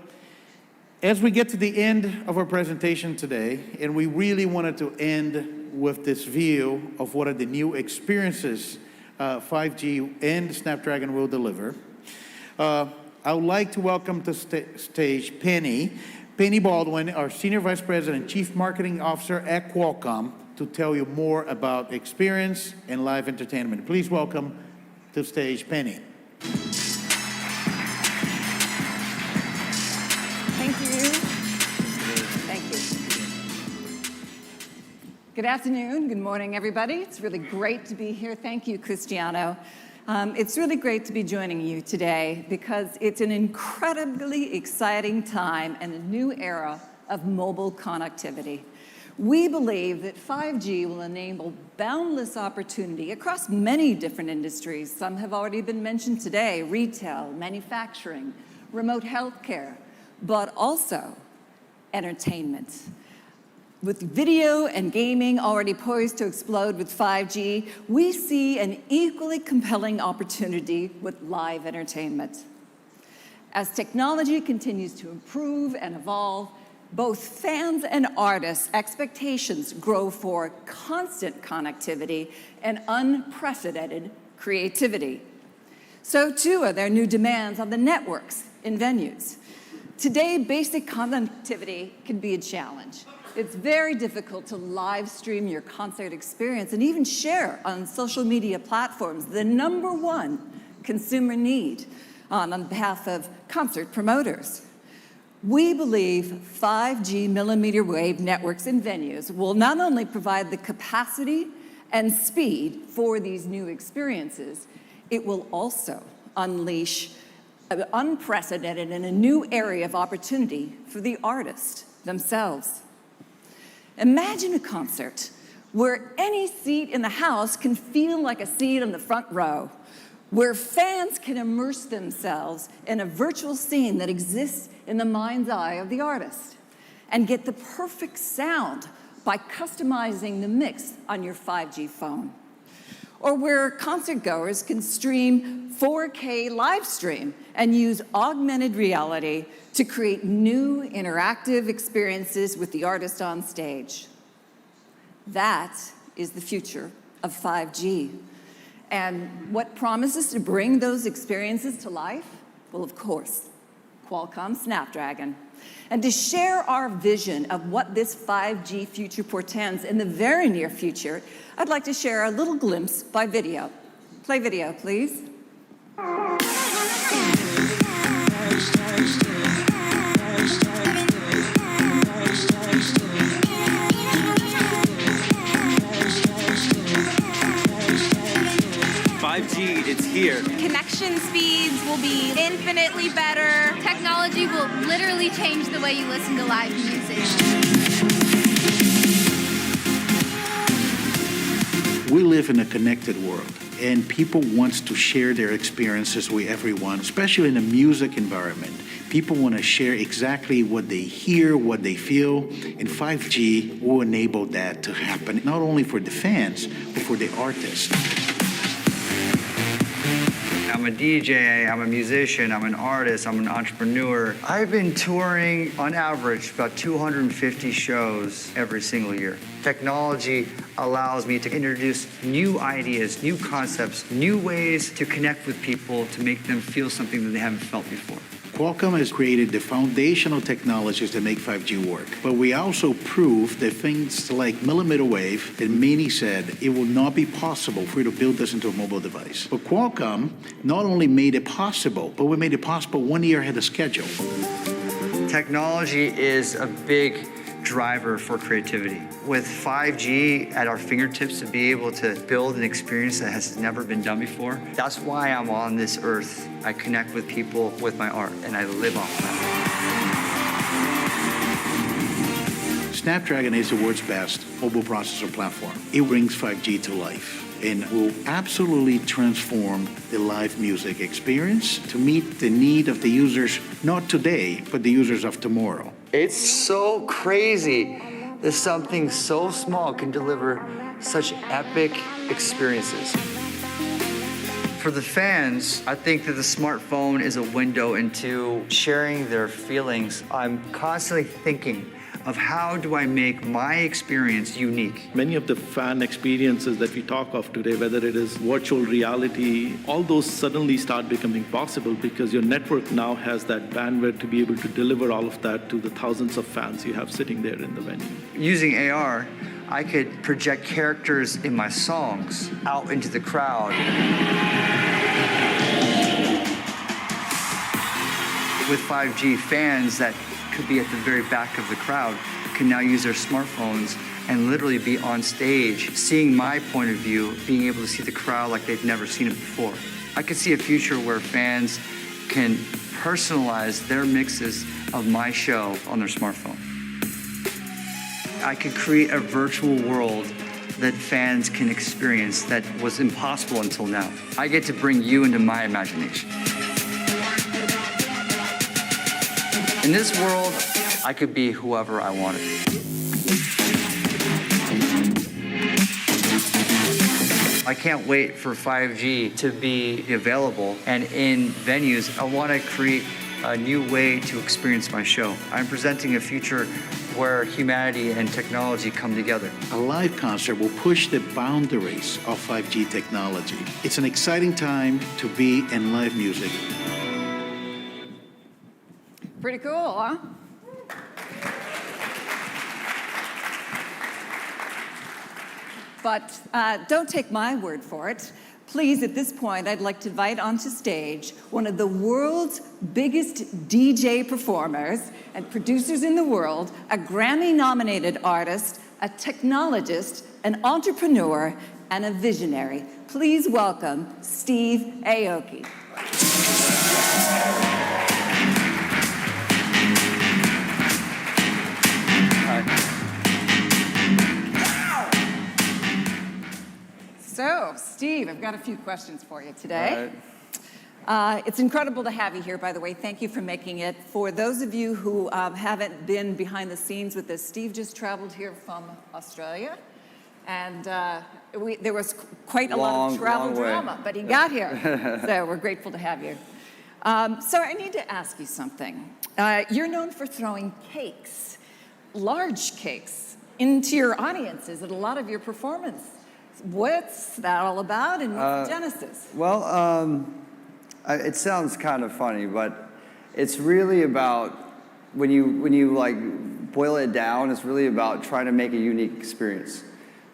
as we get to the end of our presentation today, and we really wanted to end with this view of what are the new experiences 5G and Snapdragon will deliver, I would like to welcome to stage Penny Baldwin, our Senior Vice President and Chief Marketing Officer at Qualcomm, to tell you more about experience and live entertainment. Please welcome to stage Penny. Thank you. Thank you. Good afternoon, good morning, everybody. It's really great to be here. Thank you, Cristiano. It's really great to be joining you today because it's an incredibly exciting time and a new era of mobile connectivity. We believe that 5G will enable boundless opportunity across many different industries. Some have already been mentioned today: retail, manufacturing, remote healthcare, but also entertainment. With video and gaming already poised to explode with 5G, we see an equally compelling opportunity with live entertainment. As technology continues to improve and evolve, both fans and artists' expectations grow for constant connectivity and unprecedented creativity. So too are their new demands on the networks in venues. Today, basic connectivity can be a challenge. It's very difficult to live stream your concert experience and even share on social media platforms, the #1 consumer need on behalf of concert promoters. We believe 5G millimeter wave networks in venues will not only provide the capacity and speed for these new experiences, it will also unleash an unprecedented and a new area of opportunity for the artists themselves. Imagine a concert where any seat in the house can feel like a seat on the front row, where fans can immerse themselves in a virtual scene that exists in the mind's eye of the artist, and get the perfect sound by customizing the mix on your 5G phone. Or where concertgoers can stream 4K live stream and use augmented reality to create new interactive experiences with the artist on stage. That is the future of 5G. And what promises to bring those experiences to life? Well, of course, Qualcomm Snapdragon. And to share our vision of what this 5G future portends in the very near future, I'd like to share a little glimpse by video. Play video, please. 5G, it's here. Connection speeds will be infinitely better. Technology will literally change the way you listen to live music. We live in a connected world, and people want to share their experiences with everyone, especially in a music environment. People want to share exactly what they hear, what they feel, and 5G will enable that to happen, not only for the fans, but for the artists. I'm a DJ, I'm a musician, I'm an artist, I'm an entrepreneur. I've been touring on average about 250 shows every single year. Technology allows me to introduce new ideas, new concepts, new ways to connect with people to make them feel something that they haven't felt before. Qualcomm has created the foundational technologies that make 5G work, but we also proved that things like millimeter wave that many said it will not be possible for you to build this into a mobile device. But Qualcomm not only made it possible, but we made it possible 1 year ahead of schedule. Technology is a big driver for creativity. With 5G at our fingertips to be able to build an experience that has never been done before, that's why I'm on this earth. I connect with people with my art, and I live off that. Snapdragon is the world's best mobile processor platform. It brings 5G to life and will absolutely transform the live music experience to meet the need of the users, not today, but the users of tomorrow. It's so crazy that something so small can deliver such epic experiences. For the fans, I think that the smartphone is a window into sharing their feelings. I'm constantly thinking of how do I make my experience unique. Many of the fan experiences that we talk of today, whether it is virtual reality, all those suddenly start becoming possible because your network now has that bandwidth to be able to deliver all of that to the thousands of fans you have sitting there in the venue. Using AR, I could project characters in my songs out into the crowd. With 5G, fans that could be at the very back of the crowd can now use their smartphones and literally be on stage, seeing my point of view, being able to see the crowd like they've never seen it before. I could see a future where fans can personalize their mixes of my show on their smartphone. I could create a virtual world that fans can experience that was impossible until now. I get to bring you into my imagination. In this world, I could be whoever I wanted. I can't wait for 5G to be available, and in venues, I want to create a new way to experience my show. I'm presenting a future where humanity and technology come together. A live concert will push the boundaries of 5G technology. It's an exciting time to be in live music. Pretty cool, huh? But don't take my word for it. Please, at this point, I'd like to invite onto stage one of the world's biggest DJ performers and producers in the world, a Grammy-nominated artist, a technologist, an entrepreneur, and a visionary. Please welcome Steve Aoki. So, Steve, I've got a few questions for you today. It's incredible to have you here, by the way. Thank you for making it. For those of you who haven't been behind the scenes with this, Steve just traveled here from Australia, and there was quite a lot of travel drama, but he got here. So we're grateful to have you. So I need to ask you something. You're known for throwing cakes, large cakes, into your audiences at a lot of your performances. What's that all about, and what's the genesis? Well, it sounds kind of funny, but it's really about when you like boil it down. It's really about trying to make a unique experience.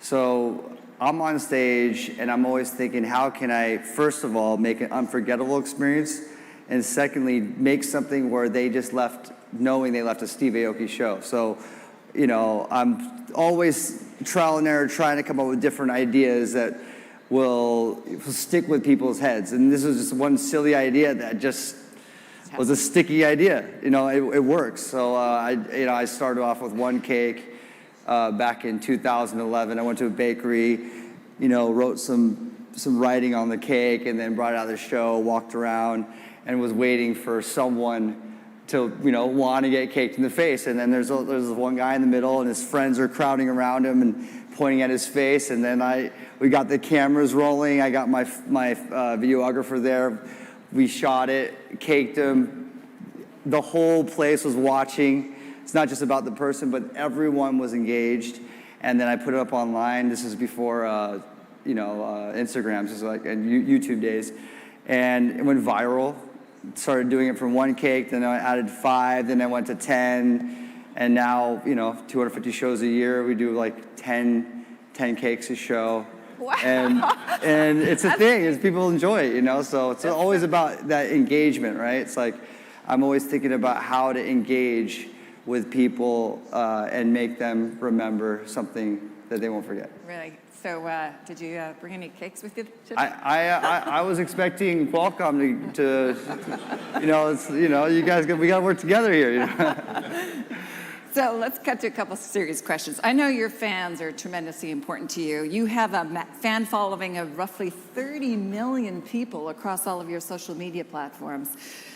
So I'm on stage, and I'm always thinking, how can I, first of all, make an unforgettable experience, and secondly, make something where they just left knowing they left a Steve Aoki show. So, you know, I'm always trial and error trying to come up with different ideas that will stick with people's heads. And this was just one silly idea that just was a sticky idea. You know, it works. So I started off with one cake back in 2011. I went to a bakery, you know, wrote some writing on the cake, and then brought it out of the show, walked around, and was waiting for someone to want to get caked in the face. And then there's one guy in the middle, and his friends are crowding around him and pointing at his face. And then we got the cameras rolling. I got my videographer there. We shot it, caked him. The whole place was watching. It's not just about the person, but everyone was engaged. And then I put it up online. This is before Instagram, this is like YouTube days, and it went viral. Started doing it from one cake, then I added 5, then I went to 10, and now 250 shows a year. We do like 10 cakes a show. Wow. And it's a thing. It's people enjoy it, So it's always about that engagement, right? It's like I'm always thinking about how to engage with people and make them remember something that they won't forget. Really? So did you bring any cakes with you today? I was expecting Qualcomm to you guys, we got to work together here. So let's cut to a couple serious questions. I know your fans are tremendously important to you. You have a fan following of roughly 30 million people across all of your social media platforms.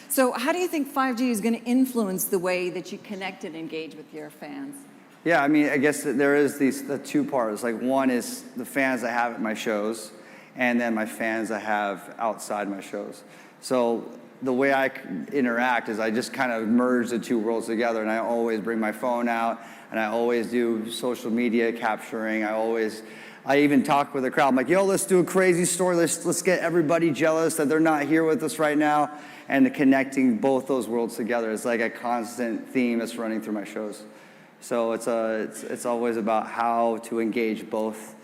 So how do you think 5G is going to influence the way that you connect and engage with your fans? Yeah, I mean, I guess there is the two parts. Like one is the fans I have at my shows, and then my fans I have outside my shows. So the way I interact is I just kind of merge the two worlds together, and I always bring my phone out, and I always do social media capturing. I even talk with the crowd. I'm like, yo, let's do a crazy story. Let's get everybody jealous that they're not here with us right now, and connecting both those worlds together is like a constant theme that's running through my shows. So it's always about how to engage both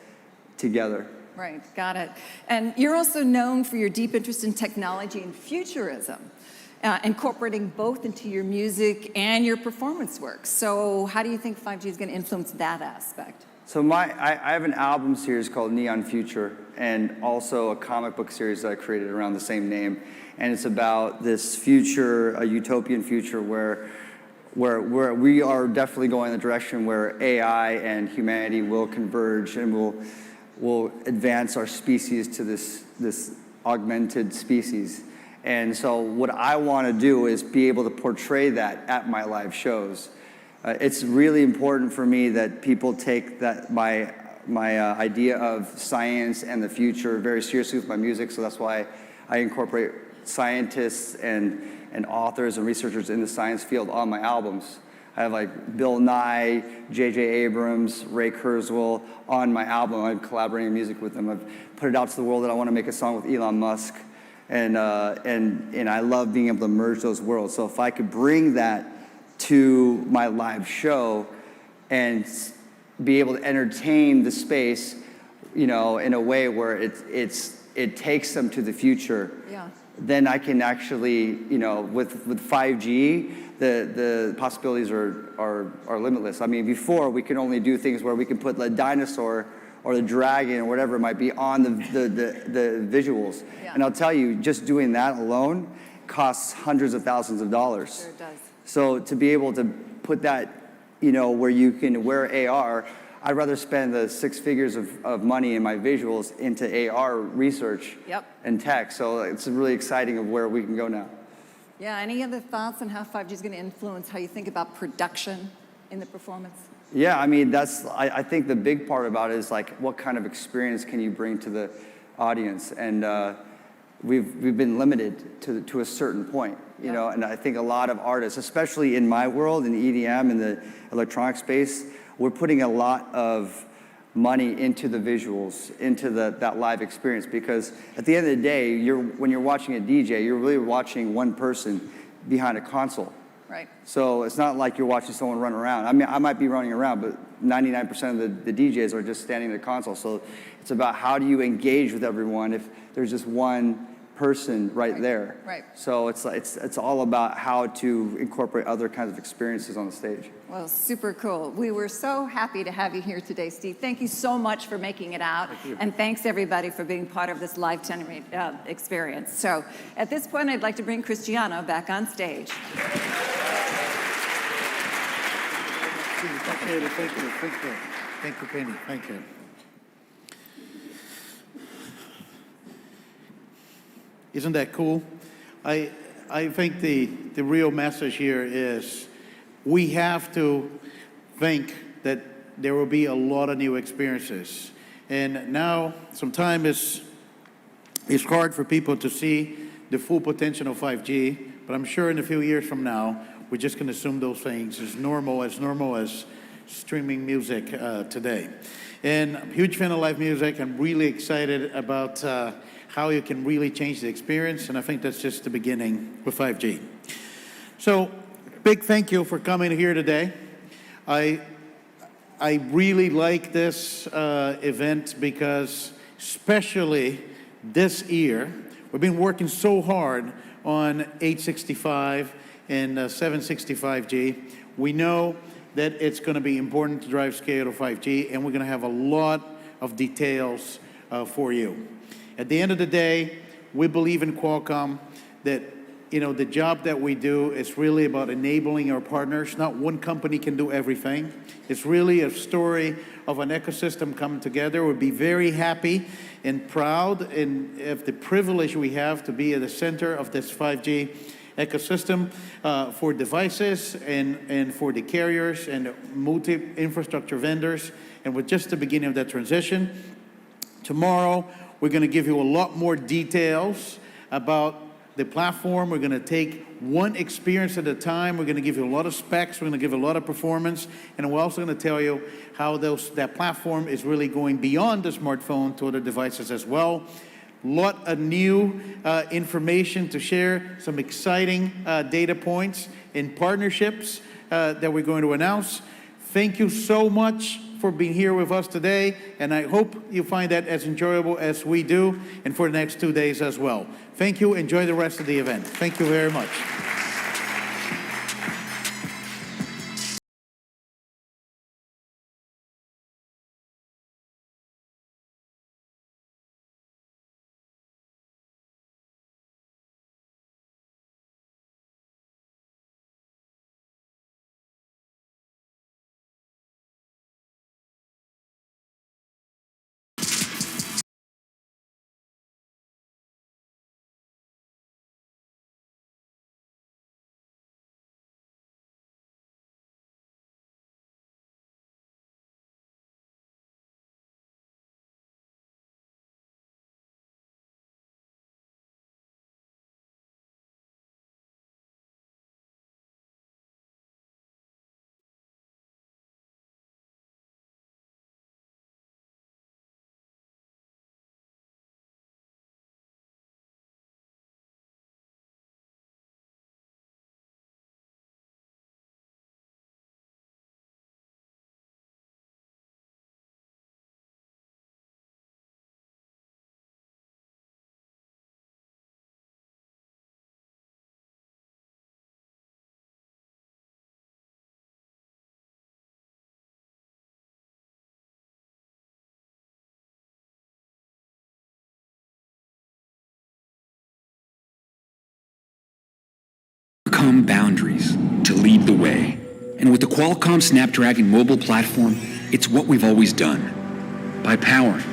together. Right, got it. And you're also known for your deep interest in technology and futurism, incorporating both into your music and your performance work. So how do you think 5G is going to influence that aspect? So I have an album series called Neon Future, and also a comic book series that I created around the same name. And it's about this future, a utopian future where we are definitely going in the direction where AI and humanity will converge and will advance our species to this augmented species. And so what I want to do is be able to portray that at my live shows. It's really important for me that people take my idea of science and the future very seriously with my music, so that's why I incorporate scientists and authors and researchers in the science field on my albums. I have like Bill Nye, J.J. Abrams, Ray Kurzweil on my album. I'm collaborating music with them. I've put it out to the world that I want to make a song with Elon Musk, and I love being able to merge those worlds. So if I could bring that to my live show and be able to entertain the space, in a way where it takes them to the future. Yeah. Then I can actually, with 5G, the possibilities are limitless. I mean, before we could only do things where we could put the dinosaur or the dragon or whatever it might be on the visuals. Yeah. And I'll tell you, just doing that alone costs hundreds of thousands of dollars. Sure it does. So to be able to put that, where you can wear AR, I'd rather spend the 6 figures of money in my visuals into AR research and tech. So it's really exciting of where we can go now. Yeah, any other thoughts on how 5G is going to influence how you think about production in the performance? Yeah, I mean, I think the big part about it is like, what kind of experience can you bring to the audience? And we've been limited to a certain point, you know, and I think a lot of artists, especially in my world, in EDM, in the electronic space, we're putting a lot of money into the visuals, into that live experience, because at the end of the day, when you're watching a DJ, you're really watching one person behind a console. Right. So it's not like you're watching someone run around. I mean, I might be running around, but 99% of the DJs are just standing at the console. So it's about how do you engage with everyone if there's just one person right there. Right. So it's all about how to incorporate other kinds of experiences on the stage. Well, super cool. We were so happy to have you here today, Steve. Thank you so much for making it out. Thank you. And thanks, everybody, for being part of this live experience. So at this point, I'd like to bring Cristiano back on stage. Thank you, Penny. Thank you. Isn't that cool? I think the real message here is we have to think that there will be a lot of new experiences. And now some time is hard for people to see the full potential of 5G, but I'm sure in a few years from now, we're just going to assume those things as normal as streaming music today. And I'm a huge fan of live music. I'm really excited about how you can really change the experience, and I think that's just the beginning with 5G. So, big thank you for coming here today. I really like this event because, especially this year, we've been working so hard on 865 and 765G. We know that it's going to be important to drive scale to 5G, and we're going to have a lot of details for you. At the end of the day, we believe in Qualcomm that the job that we do is really about enabling our partners. Not one company can do everything. It's really a story of an ecosystem coming together. We'll be very happy and proud of the privilege we have to be at the center of this 5G ecosystem for devices and for the carriers and multi-infrastructure vendors. And we're just the beginning of that transition. Tomorrow, we're going to give you a lot more details about the platform. We're going to take one experience at a time. We're going to give you a lot of specs. We're going to give a lot of performance. And we're also going to tell you how that platform is really going beyond the smartphone to other devices as well. A lot of new information to share, some exciting data points and partnerships that we're going to announce. Thank you so much for being here with us today, and I hope you find that as enjoyable as we do, and for the next 2 days as well. Thank you. Enjoy the rest of the event. Thank you very much. Overcome boundaries to lead the way. And with the Qualcomm Snapdragon mobile platform, it's what we've always done. By powering